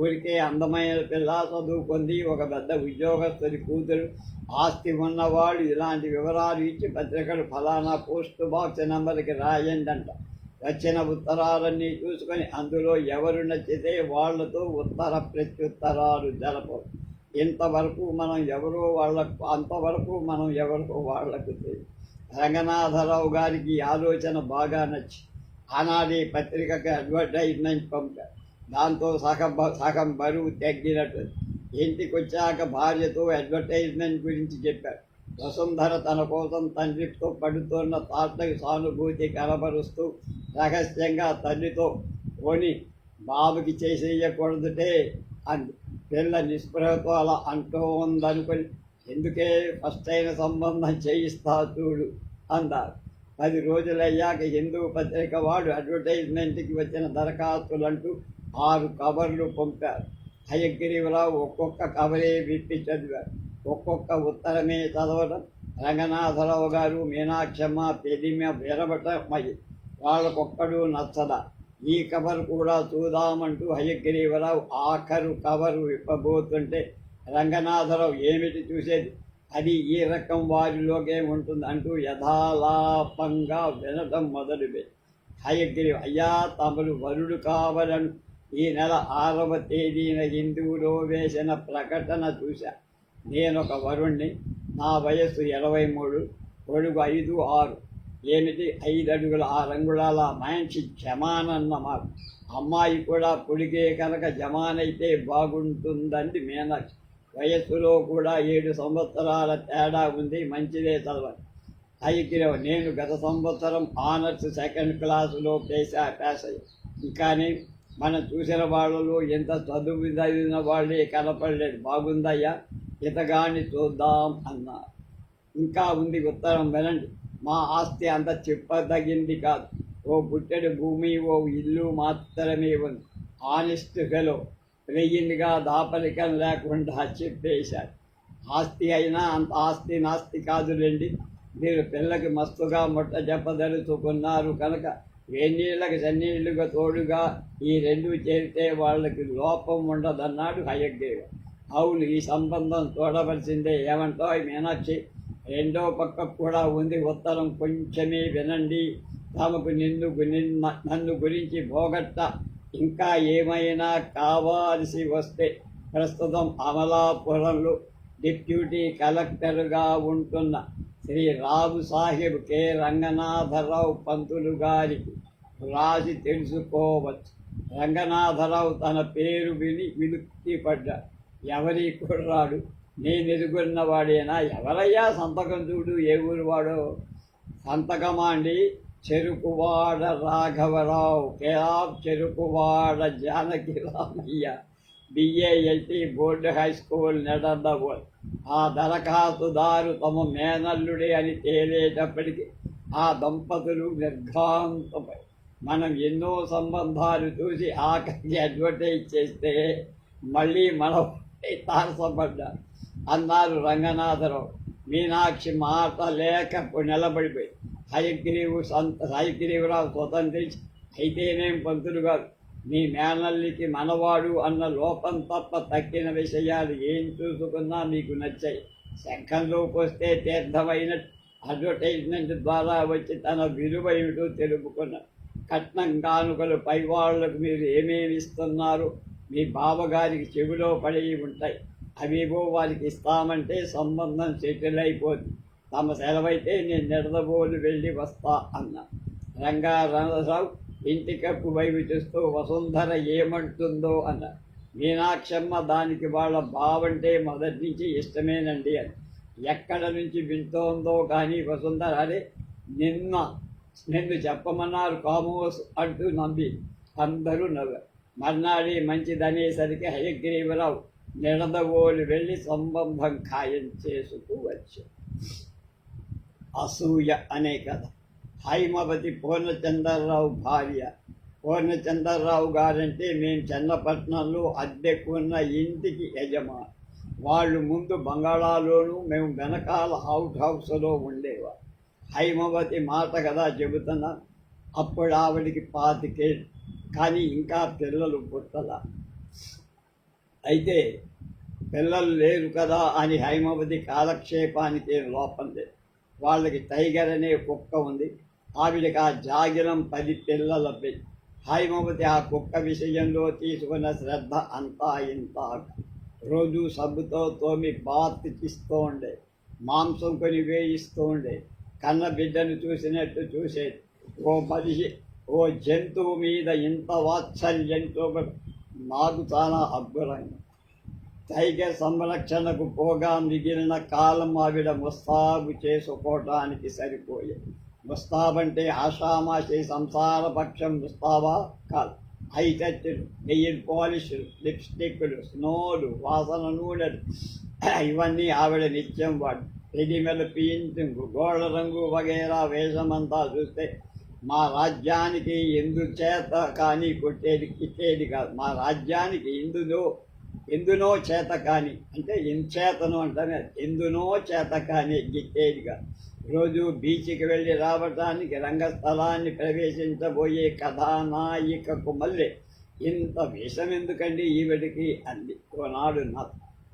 ఊరికే అందమైన పిల్ల, చదువుకుంది, ఒక పెద్ద ఉద్యోగస్తుడి కూతురు, ఆస్తి ఉన్నవాడు ఇలాంటి వివరాలు ఇచ్చి పత్రికలు ఫలానా పోస్ట్ బాక్స్ నెంబర్కి రాయండి అంట. వచ్చిన ఉత్తరాలన్నీ చూసుకొని అందులో ఎవరు నచ్చితే వాళ్లతో ఉత్తర ప్రత్యుత్తరాలు జరపవు. ఇంతవరకు మనం ఎవరో వాళ్ళకు అంతవరకు మనం ఎవరికో వాళ్ళకు తెలియదు. రంగనాథరావు గారికి ఈ ఆలోచన బాగా నచ్చి ఆనాడే పత్రికకి అడ్వర్టైజ్మెంట్ పంపారు. దాంతో సగం బరువు తగ్గినట్టు. ఇంటికి వచ్చాక భార్యతో అడ్వర్టైజ్మెంట్ గురించి చెప్పారు. వసుంధర తన కోసం తండ్రితో పడుతున్న తాతకి సానుభూతి కనబరుస్తూ రహస్యంగా తల్లితో పోని బాబుకి చేసేయకూడదుటే అంది. పిల్ల నిస్పృహతో అలా అంటూ ఉందనుకొని ఎందుకే ఫస్ట్ అయిన సంబంధం చేయిస్తా చూడు అన్నారు. 10 రోజులయ్యాక హిందూ పత్రిక వాడు అడ్వర్టైజ్మెంట్కి వచ్చిన దరఖాస్తులంటూ 6 కవర్లు పంపారు. హయగ్రీవరావు ఒక్కొక్క కవరే విప్పి చదివారు. ఒక్కొక్క ఉత్తరమే చదవడం రంగనాథరావు గారు మీనాక్షమ్మ పెదిమ విరబటమయ్యి వాళ్ళకొక్కడు నచ్చదా. ఈ కవర్ కూడా చూద్దామంటూ హయగ్రీవరావు ఆఖరు కవరు విప్పబోతుంటే రంగనాథరావు ఏమిటి చూసేది, అది ఈ రకం వారిలోకే ఉంటుంది అంటూ యథాలాపంగా వినటం మొదలుపెట్టి హయగ్రీవ్ అయ్యా తమరు వరుడు కావాలను ఈ నెల 6వ తేదీన హిందువులో వేసిన ప్రకటన చూశా. నేనొక వరుణ్ణి, నా వయస్సు 23, కొడుకు 5, 6. ఏమిటి 5 అడుగుల 6 అంగుళాల మనిషి జమానన్నమాట. అమ్మాయి కూడా పొడిగే కనుక జమానైతే బాగుంటుందండి మీనాక్షి. వయస్సులో కూడా 7 సంవత్సరాల తేడా ఉంది, మంచిదే చదవాలి. హయగ్రీవ్ నేను గత సంవత్సరం ఆనర్స్ 2nd క్లాసులో పాస్ అయ్యా. ఇంకానే మనం చూసిన వాళ్ళలో ఎంత చదువు చదివిన వాళ్ళే కనపడలేదు. బాగుందయ్యా, ఇతగాని చూద్దాం అన్నారు. ఇంకా ఉంది ఉత్తరం వినండి. మా ఆస్తి అంత చెప్పదగింది కాదు. ఓ బుట్టెడు భూమి, ఓ ఇల్లు మాత్రమే ఉంది. ఆనెస్ట్ ఫెలో ప్లెయిన్గా దాపరికం లేకుండా చెప్పేశారు. ఆస్తి అయినా అంత ఆస్తి నాస్తి కాదులేండి. మీరు పిల్లకి మస్తుగా ముట్ట చెప్పదలుచుకున్నారు కనుక వేన్నీళ్ళకి చన్నీళ్ళుగా తోడుగా ఈ 2 చేరితే వాళ్ళకి లోపం ఉండదన్నాడు హయగ్రీవ్. అవును, ఈ సంబంధం చూడవలసిందే. ఏమంటావు మీనాక్షి? రెండో పక్క కూడా ఉంది ఉత్తరం, కొంచెమే వినండి. తమకు నన్ను గురించి పోగొట్ట ఇంకా ఏమైనా కావాల్సి వస్తే ప్రస్తుతం అమలాపురంలో డిప్యూటీ కలెక్టర్గా ఉంటున్న శ్రీ రావు సాహెబ్ కె రంగనాథరావు పంతులు గారికి రాసి తెలుసుకోవచ్చు. రంగనాథరావు తన పేరు విని విముక్తి పడ్డాడు. ఎవరి కుర్రాడు, నేను ఎదుగున్న వాడేనా? ఎవరయ్యా సంతకం చూడు, ఏ ఊరు వాడో? సంతకమాండి చెరుకువాడ రాఘవరావు, care of Cherukuvada Janakiramayya, BALT board high school Nidadavole. ఆ దరఖాస్తుదారు తమ మేనల్లుడే అని తేలేటప్పటికీ ఆ దంపతులు నిర్ఘాంతపై మనం ఎన్నో సంబంధాలు చూసి ఆఖరికి అడ్వర్టైజ్ చేస్తే మళ్ళీ మనం తారసపడ్డారు అన్నారు రంగనాథరావు. మీనాక్షి మాట లేక నిలబడిపోయి హయగ్రీవరావు స్వతంత్రించి అయితేనేం పంతులు గారు, మీ మేనల్లికి మనవాడు అన్న లోపం తప్ప తక్కిన విషయాలు ఏం చూసుకున్నా మీకు నచ్చాయి. శంఖంలోకి వస్తే తీర్థమైనట్టు అడ్వర్టైజ్మెంట్ ద్వారా వచ్చి తన విలువ ఏమిటో తెలుపుకున్నారు. కట్నం కానుకలు పై వాళ్లకు మీరు ఏమేమి ఇస్తున్నారో మీ బావగారికి చెవిలో పడి ఉంటాయి. అవేవో వారికి ఇస్తామంటే సంబంధం సెటిల్ అయిపోతుంది. తమ సెలవైతే నేను నిడదబోలు వెళ్ళి వస్తా అన్నా. రంగారావు ఇంటికప్పు వైపు చూస్తూ వసుంధర ఏమంటుందో అన్నారు. మీనాక్షమ్మ దానికి వాళ్ళ బావంటే మొదటి నుంచి ఇష్టమేనండి అని. ఎక్కడ నుంచి వింటోందో కానీ వసుంధర అదే నిన్ను చెప్పమన్నారు కామోస్ అంటూ నమ్మి అందరూ నవ్వారు. మర్నాడే మంచిదనేసరికి హయగ్రీవరావు నిడదవోలు వెళ్ళి సంబంధం ఖాయం చేసుకువచ్చారు. అసూయ అనే కథ. హైమవతి పూర్ణచంద్రరావు భార్య. పూర్ణచంద్రరావు గారంటే మేము చెన్నపట్నంలో అద్దెకున్న ఇంటికి యజమాని. వాళ్ళు ముందు బంగాళాలోనూ మేము వెనకాల హౌస్లో ఉండేవారు. హైమవతి మాట కదా చెబుతున్నా. అప్పుడు ఆవిడికి 25 కానీ ఇంకా పిల్లలు పుట్టల. అయితే పిల్లలు లేరు కదా అని హైమవతి కాలక్షేపానికి లోపం లేదు. వాళ్ళకి టైగర్ అనే కుక్క ఉంది. ఆవిడకి ఆ జాగిరం 10 పిల్లల పెళ్లి. హైమవతి ఆ కుక్క విషయంలో తీసుకున్న శ్రద్ధ అంతా ఇంత. రోజు సబ్బుతో తోమి బాత్ ఇస్తూ ఉండే, మాంసం కొని వేయిస్తూ ఉండే, కన్న బిడ్డను చూసినట్టు చూసేది. ఓ మనిషి ఓ జంతువు మీద ఇంత వాత్సల్యంతో నాకు చాలా అద్భుతంగా. టైగర్ సంరక్షణకు పోగా మిగిలిన కాలం ఆవిడ ముస్తాబు చేసుకోవటానికి సరిపోయేది. ముస్తాబంటే ఆషామాషి సంసార పక్షం ముస్తాబా కాదు. హైటచ్చులు, నెయిల్ పాలిష్లు, లిప్స్టిక్లు, స్నోలు, వాసన నూనెలు ఇవన్నీ ఆవిడ నిత్యం వాడు. రెడీమేడ్ పెయింటింగ్, గోడ రంగు వగేరా వేషమంతా చూస్తే మా రాజ్యానికి ఎందుచేత కానీ కొట్టేది కిట్టేది కాదు. మా రాజ్యానికి ఎందునో చేత కానీ, అంటే ఎంచేతను అంటే ఎందునో చేత కానీ గిట్టేది కాదు. రోజు బీచ్కి వెళ్ళి రావటానికి రంగస్థలాన్ని ప్రవేశించబోయే కథానాయికకు మళ్ళీ ఇంత వేషం ఎందుకండి ఈవిడికి అంది. ఓనాడు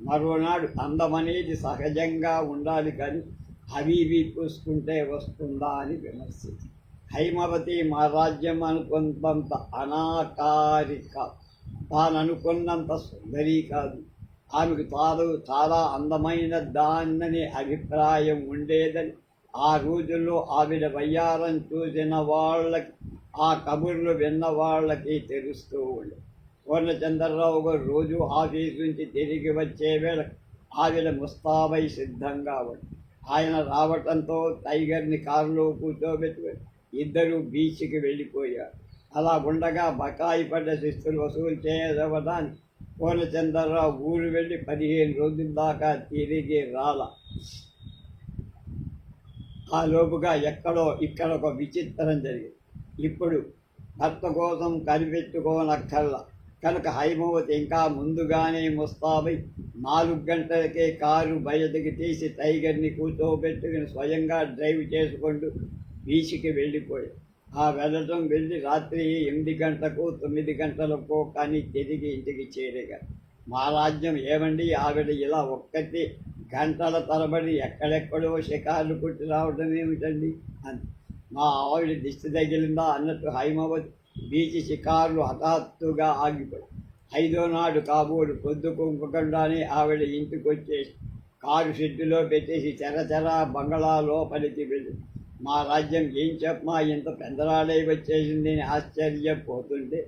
మరోనాడు అందమనేది సహజంగా ఉండాలి కానీ అవి ఇవి పూసుకుంటే వస్తుందా అని విమర్శించి, హైమవతి మా రాజ్యం అనుకున్నంత అనాకారిక, తాను అనుకున్నంత సుందరి కాదు. ఆమెకు చాలా అందమైన దాన్ననే అభిప్రాయం ఉండేదని ఆ రోజుల్లో ఆవిడ వయ్యారం చూసిన వాళ్ళకి, ఆ కబుర్లు విన్న వాళ్ళకి తెలుస్తూ ఉండే. పూర్ణచంద్రరావు గారు రోజు ఆఫీసు నుంచి తిరిగి వచ్చే వేళ ఆవిడ ముస్తాబై సిద్ధంగా ఉంది. ఆయన రావటంతో టైగర్ని కారులో కూర్చోబెట్టి ఇద్దరు బీచ్కి వెళ్ళిపోయారు. అలా ఉండగా బకాయి పడ్డ శిస్తులు వసూలు చేయవడానికి పూర్ణచంద్రరావు ఊరు వెళ్ళి 15 రోజుల దాకా తిరిగి రాల. ఆ లోపుగా ఇక్కడ ఒక విచిత్రం జరిగింది. ఇప్పుడు భర్త కోసం కనిపెట్టుకోనక్కర్లా కనుక హైమవతి ఇంకా ముందుగానే ముస్తాబై 4 గంటలకే కారు బయటకి తీసి టైగర్ని కూర్చోబెట్టుకుని స్వయంగా డ్రైవ్ చేసుకుంటూ బీచ్కి వెళ్ళిపోయాడు. ఆ వెళ్ళి రాత్రి 8 గంటలకు 9 గంటలకు కానీ తిరిగి ఇంటికి చేరేగారు. మా రాజ్యం ఏమండి, ఆవిడ ఇలా ఒక్కటి గంటల తరబడి ఎక్కడెక్కడో షికార్లు పుట్టి రావడం ఏమిటండి అని. మా ఆవిడ దిష్టి తగిలిందా అన్నట్టు హైమవతి బీచ్ షికార్లు హఠాత్తుగా ఆగిపోయి 5వ నాడు కాబోలు పొద్దుకుంకుండానే ఆవిడ ఇంటికి వచ్చేసి కారు షెడ్డులో పెట్టేసి చెరచెర బంగళా లోపలికి వెళ్ళి, మా రాజ్యం ఏం చెప్పమా ఇంత పెందరాడై వచ్చేసింది అని ఆశ్చర్యపోతుంటే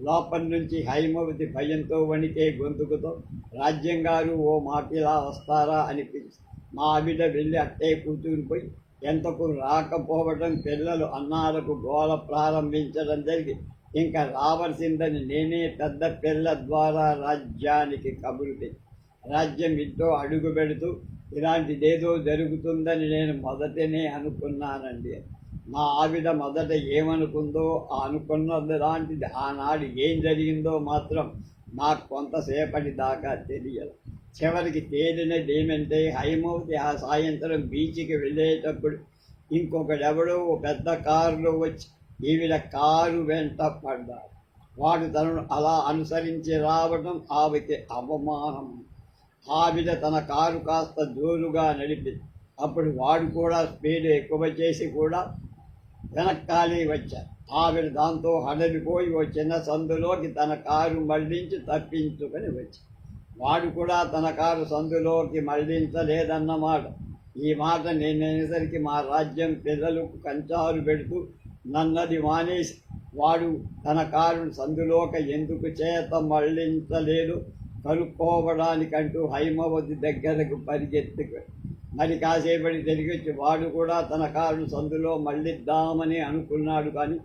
లోపల నుంచి హైమవతి భయంతో వణికే గొంతుకుతో, రాజ్యం గారు ఓ మాటిలా వస్తారా అనిపించి మా ఆవిడ వెళ్ళి అట్టే కూర్చునిపోయి ఎంతకు రాకపోవడం పిల్లలు అన్నాలకు గోల ప్రారంభించడం జరిగి ఇంకా రావాల్సిందని నేనే పెద్ద పిల్ల ద్వారా రాజ్యానికి కబురు పెట్టి రాజ్యం ఇంట్లో అడుగు పెడుతూ ఇలాంటిదేదో జరుగుతుందని నేను మొదటనే అనుకున్నానండి. మా ఆవిడ మొదట ఏమనుకుందో అనుకున్నది లాంటిది ఆనాడు ఏం జరిగిందో మాత్రం నాకు కొంతసేపటి దాకా తెలియదు. చివరికి తేలినది ఏమంటే హైమవతి ఆ సాయంత్రం బీచ్కి వెళ్ళేటప్పుడు ఇంకొకడెవడో పెద్ద కారులో వచ్చి ఈవిడ కారు వెంట పడ్డాడు. వాడు తనను అలా అనుసరించి రావడం ఆవికి అవమానం. ఆవిడ తన కారు కాస్త జోరుగా నడిపింది. అప్పుడు వాడు కూడా స్పీడ్ ఎక్కువ చేసి కూడా వెనక్కాలి వచ్చారు. ఆవిడ దాంతో హడలిపోయి ఓ చిన్న సందులోకి తన కారు మళ్లించి తప్పించుకొని వచ్చి వాడు కూడా తన కారు సందులోకి మళ్లించలేదన్నమాట. ఈ మాట నేనేసరికి మా రాజ్యం పిల్లలకు కంచారు పెడుతూ నన్నది మానేసి వాడు తన కారును సందులోకి ఎందుకు చేత మళ్లించలేదు కనుక్కోవడానికంటూ హైమవతి దగ్గరకు పరిగెత్తుకు మరి కాసేపటి తిరిగి వచ్చి వాడు కూడా తన కారును సందులో మళ్ళిద్దామని అనుకున్నాడు. కానీ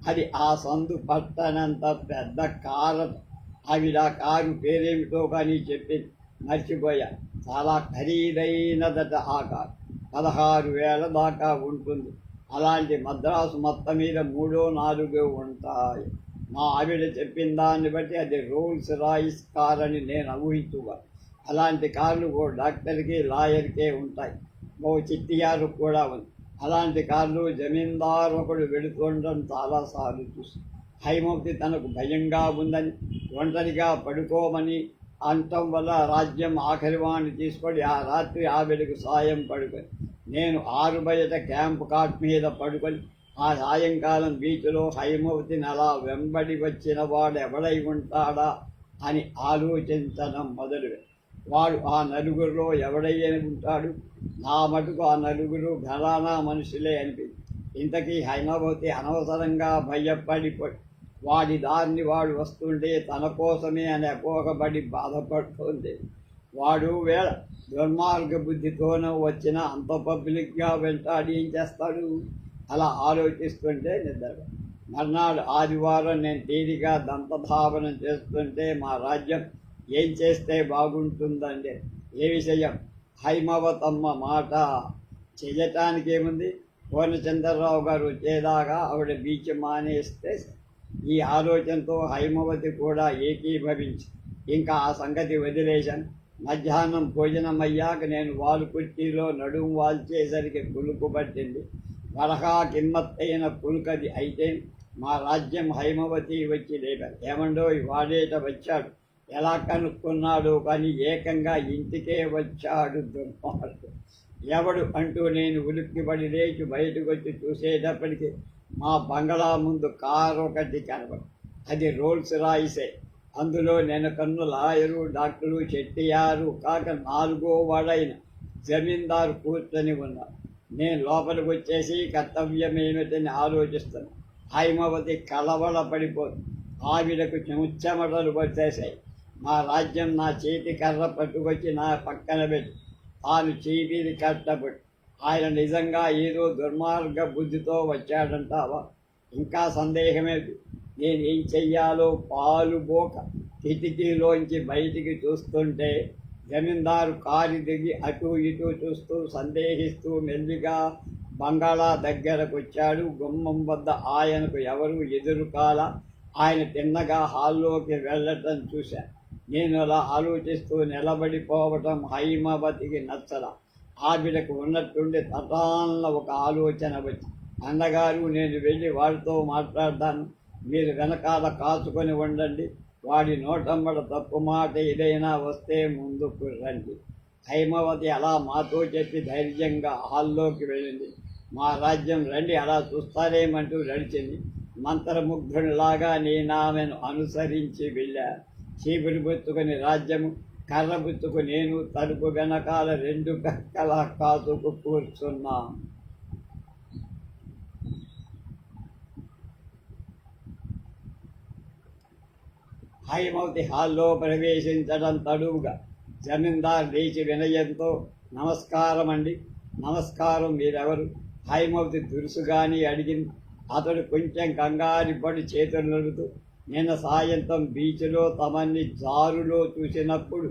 అది ఆ సందు పట్టనంత పెద్ద కారు. ఆవిడ కారు పేరేమిటో కానీ చెప్పింది, మర్చిపోయా. చాలా ఖరీదైనదట ఆ కారు, 16,000 దాకా ఉంటుంది. అలాంటి మద్రాసు మొత్తం మీద 3-4 ఉంటాయి. మా ఆవిడ చెప్పిన దాన్ని బట్టి అది రోల్స్ రాయిస్ కార్ అని నేను ఊహించుకోవాలి. అలాంటి కార్లు ఓ డాక్టర్కి లాయర్కే ఉంటాయి, ఓ చిట్టియారు కూడా ఉంది. అలాంటి కార్లు జమీందారు ఒకడు వెళుతుండడం చాలాసార్లు చూసి హైమవతి తనకు భయంగా ఉందని ఒంటరిగా పడుకోమని అంటం వల్ల రాజ్యం ఆఖరి వాణ్ణి తీసుకొని ఆ రాత్రి ఆవిడకు సాయం పడుకొని నేను 6 బయట క్యాంపు కాట్ మీద పడుకొని ఆ సాయంకాలం బీచ్లో హైమవతిని అలా వెంబడి వచ్చిన వాడు ఎవడై ఉంటాడా అని ఆలోచించడం మొదలు. వాడు ఆ నలుగురిలో ఎవడయ్యని ఉంటాడు. నా మటుకు ఆ నలుగురు ఘరానా మనుషులే అనిపింది. ఇంతకీ హైమవతి అనవసరంగా భయపడిపోయి వాడి దారిని వాడు వస్తుంటే తన కోసమే అని అపోహపడి బాధపడుతోంది. వాడు వేళ దుర్మార్గ బుద్ధితోనూ వచ్చిన అంత పబ్లిక్గా వెంటాడి ఏం చేస్తాడు? అలా ఆలోచిస్తుంటే నిద్ర. మర్నాడు ఆదివారం నేను తీరిగా దంతధావనం చేస్తుంటే మా రాజ్యం ఏం చేస్తే బాగుంటుందండి? ఏ విషయం? హైమవతమ్మ మాట చెయ్యటానికి ఏముంది? పూర్ణచంద్రరావు గారు వచ్చేదాకా ఆవిడ బీచ్ మానేస్తే ఈ ఆలోచనతో హైమవతి కూడా ఏకీభవించి ఇంకా ఆ సంగతి వదిలేశాను. మధ్యాహ్నం భోజనం అయ్యాక నేను వాలు కుర్చీలో నడుము వాల్చేసరికి పులుకు పట్టింది. వరహా కిమ్మత్తైన పులుకది. అయితే మా రాజ్యం హైమవతి వచ్చి లేపారు. ఏమండో వాడేట వచ్చాడు. ఎలా కనుక్కున్నాడు కానీ ఏకంగా ఇంటికే వచ్చాడు దుర్మార్గుడు. ఎవడు అంటూ నేను ఉలిక్కిపడి లేచి బయటకు వచ్చి చూసేటప్పటికి మా బంగళా ముందు కారు ఒకటి కనబడి, అది రోల్స్ రాయిసే. అందులో నెనకన్ను లాయరు, డాక్టరు, చెట్టియారు కాక నాలుగో వాడైన జమీందారు కూర్చొని ఉన్నారు. నేను లోపలికి వచ్చేసి కర్తవ్యం ఏమిటని ఆలోచిస్తాను. హైమవతి కలవల పడిపోతుంది. ఆవిడకు చెమటలు వచ్చేసాయి. మా రాజ్యం నా చేతి కర్ర పట్టుకొచ్చి నా పక్కన పెట్టి తాను చీపిది కట్టబడి, ఆయన నిజంగా ఏదో దుర్మార్గ బుద్ధితో వచ్చాడంటావా? ఇంకా సందేహమేది. నేనేం చెయ్యాలో పాలుబోక కిటికీలోంచి బయటికి చూస్తుంటే జమీందారు కారు దిగి అటు ఇటు చూస్తూ సందేహిస్తూ మెల్లిగా బంగాళా దగ్గరకు వచ్చాడు. గుమ్మం వద్ద ఆయనకు ఎవరు ఎదురు కాల. ఆయన తిన్నగా హాల్లోకి వెళ్ళటం చూశాను. నేను అలా ఆలోచిస్తూ నిలబడిపోవటం హైమవతికి నచ్చల. ఆవిడకు ఉన్నట్టుండి తటాన్న ఒక ఆలోచన వచ్చి, అన్నగారు నేను వెళ్ళి వాడితో మాట్లాడతాను, మీరు వెనకాల కాచుకొని ఉండండి. వాడి నోటమ్మడ తప్పు మాట ఏదైనా వస్తే ముందుకు రండి. హైమవతి అలా మాతో చెప్పి ధైర్యంగా హాల్లోకి వెళ్ళింది. మా రాజ్యం రండి అలా చూస్తారేమంటూ నడిచింది. మంత్రముగ్ధునిలాగా నేనామెను అనుసరించి వెళ్ళా. చీపురు బుచ్చుకొని రాజ్యము, కర్ర బుచ్చుకు నేను తలుపు వెనకాల రెండు కక్కలా కాచుకు కూర్చున్నా. హైమవతి హాల్లో ప్రవేశించడం తడువుగా జమీందార్ లేచి వినయంతో, నమస్కారం అండి. నమస్కారం, మీరెవరు? హైమవతి దురుసుగాని అడిగింది. అతడు కొంచెం కంగారి పడి చేతులు నలుగుతూ, నిన్న సాయంత్రం బీచ్లో తమన్ని జారులో చూసినప్పుడు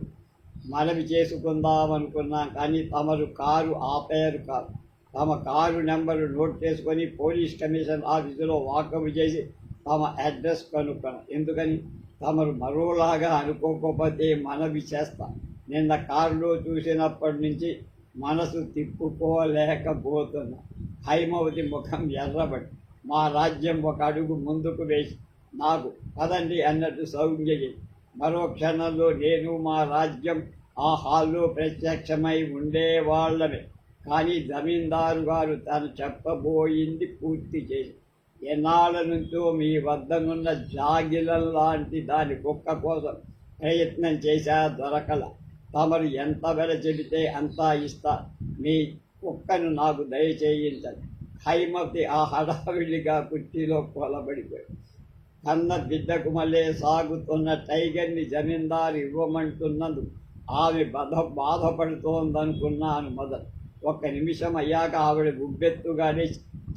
మనవి చేసుకుందామనుకున్నాం, కానీ తమరు కారు ఆపారు కాదు. తమ కారు నెంబరు నోట్ చేసుకొని పోలీస్ కమిషన్ ఆఫీసులో వాకపు చేసి తమ అడ్రస్ కనుక్కున్నాం. ఎందుకని? తమరు మరోలాగా అనుకోకపోతే మనవి చేస్తా. నిన్న కారులో చూసినప్పటి నుంచి మనసు తిప్పుకోలేకపోతున్నా. హైమవతి ముఖం ఎర్రబడి మా రాజ్యం ఒక అడుగు ముందుకు వేసి నాకు పదండి అన్నట్టు సౌజ్ఞ. మరో క్షణంలో నేను మా రాజ్యం ఆ హాల్లో ప్రత్యక్షమై ఉండేవాళ్ళమే. కానీ జమీందారు గారు తను చెప్పబోయింది పూర్తి చేసి, ఎన్నాళ్ళ నుంచో మీ వద్దనున్న జాగిలం లాంటి దాని కుక్క కోసం ప్రయత్నం చేశా, దొరకల. తమరు ఎంత వెల చెబితే అంతా ఇస్తా. మీ కుక్కను నాకు దయచేయించండి. హైమవతి ఆ హడావిడిగా కుర్చీలో కొలబడిపోయింది. కన్న బిడ్డకు మళ్ళీ సాగుతున్న టైగర్ని జమీందారు ఇవ్వమంటున్నందుకు ఆమె బాధపడుతోందనుకున్నాను మొదలు. ఒక్క నిమిషం అయ్యాక ఆవిడ గుబ్బెత్తుగానే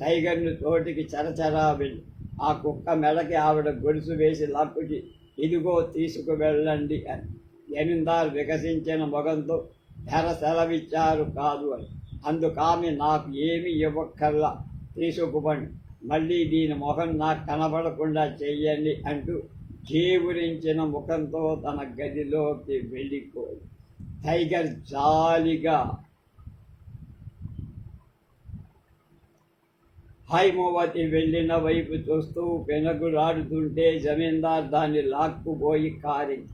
టైగర్ను తోటికి చరచరా వెళ్ళి ఆ కుక్క మెడకి ఆవిడ గొలుసు వేసి లాక్కుచి, ఇదిగో తీసుకువెళ్ళండి అని. జమీందారు వికసించిన మొగంతో, ధర సెలవిచ్చారు కాదు అని. అందుకామె నాకు ఏమి ఇవ్వక్కర్లా, తీసుకుపండి, మళ్ళీ దీని మొహం నాకు కనబడకుండా చెయ్యండి అంటూ జేవురించిన ముఖంతో తన గదిలోకి వెళ్ళిపోయి టైగర్ జాలిగా హైమవతి వెళ్ళిన వైపు చూస్తూ పెనగులాడుతుంటే జమీందార్ దాన్ని లాక్కుపోయి కారింది.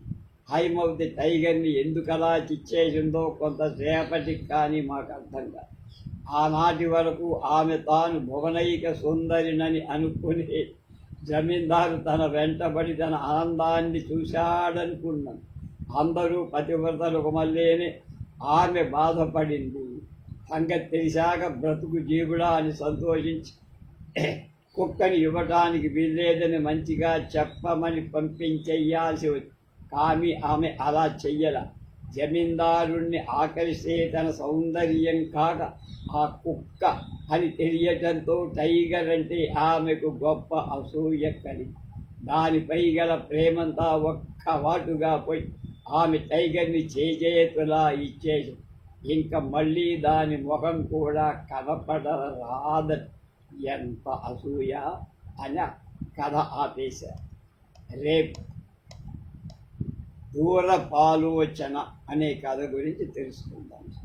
హైమవతి టైగర్ని ఎందుకలా చిచ్చేసిందో కొంతసేపటికి కానీ మాకు అర్థం కాదు. ఆనాటి వరకు ఆమె తాను భువనైక సుందరినని అనుకుని జమీందారు తన వెంటబడి తన ఆనందాన్ని చూశాడనుకున్నాను. అందరూ పతివ్రతలకు మళ్ళీని ఆమె బాధపడింది. సంగతి తెలిసాక బ్రతుకు జీవుడా అని సంతోషించి కుక్కని ఇవ్వటానికి వీల్లేదని మంచిగా చెప్పమని పంపించెయ్యాల్సి వచ్చి కానీ ఆమె అలా చెయ్యల. జమీందారుణ్ణి ఆకర్షే తన సౌందర్యం కాక ఆ కుక్క అని తెలియటంతో టైగర్ అంటే ఆమెకు గొప్ప అసూయ కలిగి దానిపై గల ప్రేమంతా ఒక్క వాటుగా పోయి ఆమె టైగర్ని చేతులా ఇచ్చేసి ఇంకా మళ్ళీ దాని ముఖం కూడా కనపడరాదు. ఎంత అసూయ అని కథ ఆపేశారు. రేపు దూరపాలోచన అనే కథ గురించి తెలుసుకుందాం.